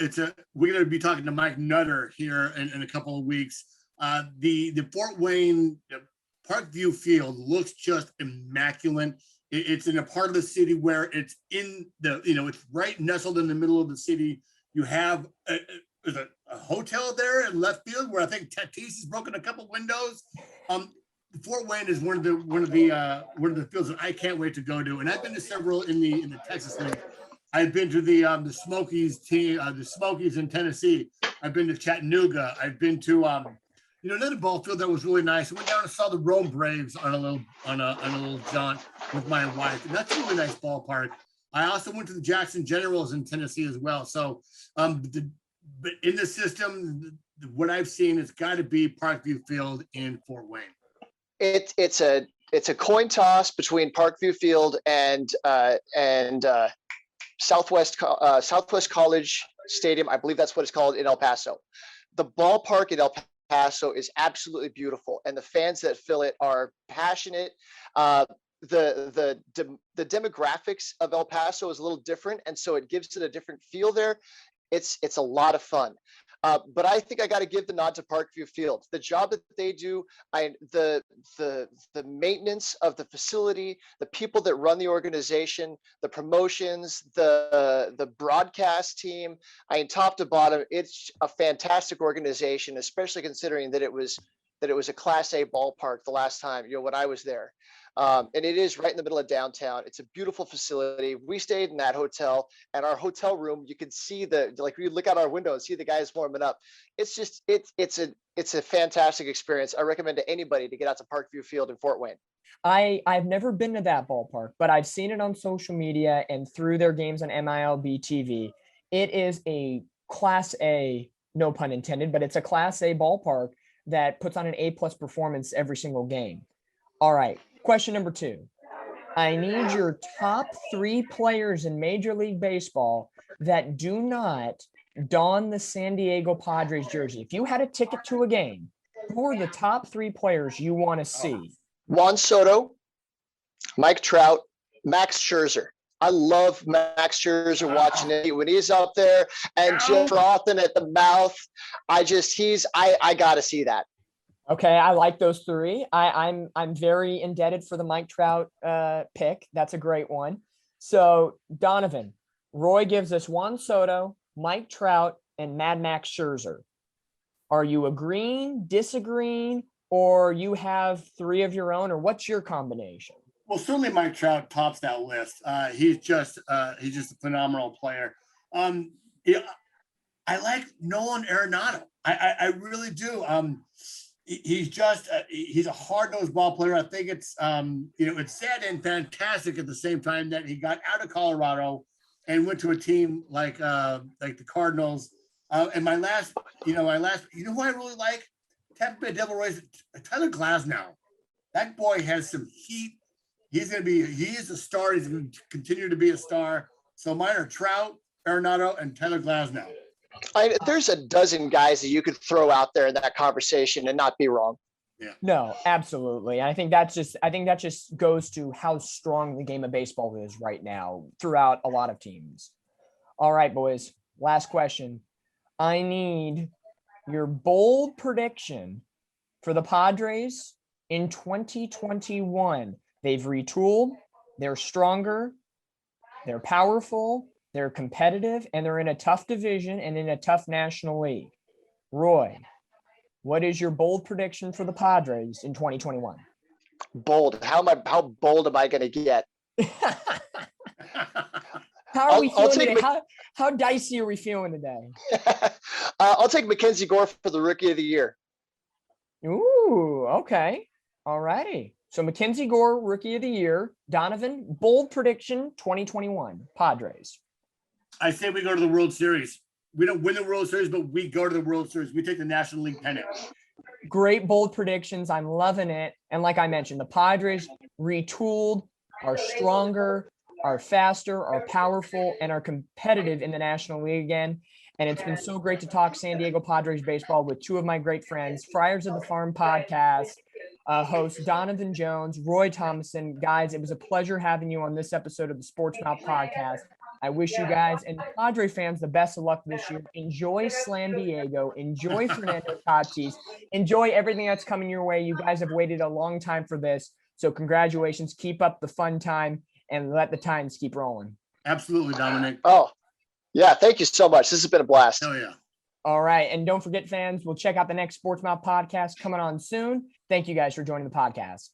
we're going to be talking to Mike Nutter here in a couple of weeks. The Fort Wayne Parkview Field looks just immaculate. It's in a part of the city where it's in the, it's right nestled in the middle of the city. You have there's a hotel there in left field where I think Tatis has broken a couple windows. Fort Wayne is one of the fields that I can't wait to go to, and I've been to several in the Texas League. I've been to the Smokies team, the Smokies in Tennessee. I've been to Chattanooga. I've been to another ball field that was really nice. I went down and saw the Rome Braves on a little jaunt with my wife, and that's a really nice ballpark. I also went to the Jackson Generals in Tennessee as well. So, but in the system, what I've seen, it's got to be Parkview Field in Fort Wayne. It's a coin toss between Parkview Field and Southwest College Stadium. I believe that's what it's called in El Paso. The ballpark in El Paso is absolutely beautiful, and the fans that fill it are passionate. The demographics of El Paso is a little different, and so it gives it a different feel there. It's a lot of fun. But I think I got to give the nod to Parkview Field. The job that they do, the maintenance of the facility, the people that run the organization, the promotions, the broadcast team, top to bottom, it's a fantastic organization, especially considering that it was a Class A ballpark the last time, when I was there. And it is right in the middle of downtown. It's a beautiful facility. We stayed in that hotel, and our hotel room, you can see we look out our window and see the guys warming up. It's just, it's a fantastic experience. I recommend to anybody to get out to Parkview Field in Fort Wayne. I've never been to that ballpark, but I've seen it on social media and through their games on MILB TV. It is a class A, no pun intended, but it's a class A ballpark that puts on an A+ performance every single game. All right. Question number 2. I need your top 3 players in Major League Baseball that do not don the San Diego Padres jersey. If you had a ticket to a game, who are the top 3 players you want to see? Juan Soto, Mike Trout, Max Scherzer. I love Max Scherzer watching it when he's up there and just frothing at the mouth. I got to see that. Okay, I like those 3. I'm very indebted for the Mike Trout pick. That's a great one. So Donavan, Roy gives us Juan Soto, Mike Trout, and Mad Max Scherzer. Are you agreeing, disagreeing, or you have 3 of your own, or what's your combination? Well, certainly Mike Trout tops that list. He's just a phenomenal player. Yeah, I like Nolan Arenado. I really do. He's a hard-nosed ball player. I think it's it's sad and fantastic at the same time that he got out of Colorado and went to a team like the Cardinals. And my last, who I really like? Tampa Bay Devil Rays, Tyler Glasnow. That boy has some heat. He is a star. He's going to continue to be a star. So mine are Trout, Arenado, and Tyler Glasnow. There's a dozen guys that you could throw out there in that conversation and not be wrong. Yeah. No, absolutely. I think that just goes to how strong the game of baseball is right now throughout a lot of teams. All right, boys. Last question. I need your bold prediction for the Padres in 2021. They've retooled. They're stronger. They're powerful. They're competitive, and they're in a tough division and in a tough National League. Roy, what is your bold prediction for the Padres in 2021? Bold. How bold am I going to get? How are we feeling today? How dicey are we feeling today? I'll take Mackenzie Gore for the Rookie of the Year. Ooh, okay. All righty. So Mackenzie Gore, Rookie of the Year. Donavan, bold prediction 2021, Padres. I say we go to the World Series. We don't win the World Series, but we go to the World Series. We take the National League pennant. Great bold predictions. I'm loving it. And like I mentioned, the Padres retooled, are stronger, are faster, are powerful, and are competitive in the National League again. And it's been so great to talk San Diego Padres baseball with 2 of my great friends, Friars of the Farm podcast, host Donovan Jones, Roy Thomasson. Guys, it was a pleasure having you on this episode of the Sports Mouth podcast. I wish you guys and Padre fans the best of luck this year. Enjoy San Diego. Enjoy Fernando Tatis. Enjoy everything that's coming your way. You guys have waited a long time for this. So congratulations. Keep up the fun time and let the times keep rolling. Absolutely, Dominick. Oh, yeah. Thank you so much. This has been a blast. Oh, yeah. All right. And don't forget, fans, we'll check out the next Sports Mouth podcast coming on soon. Thank you guys for joining the podcast.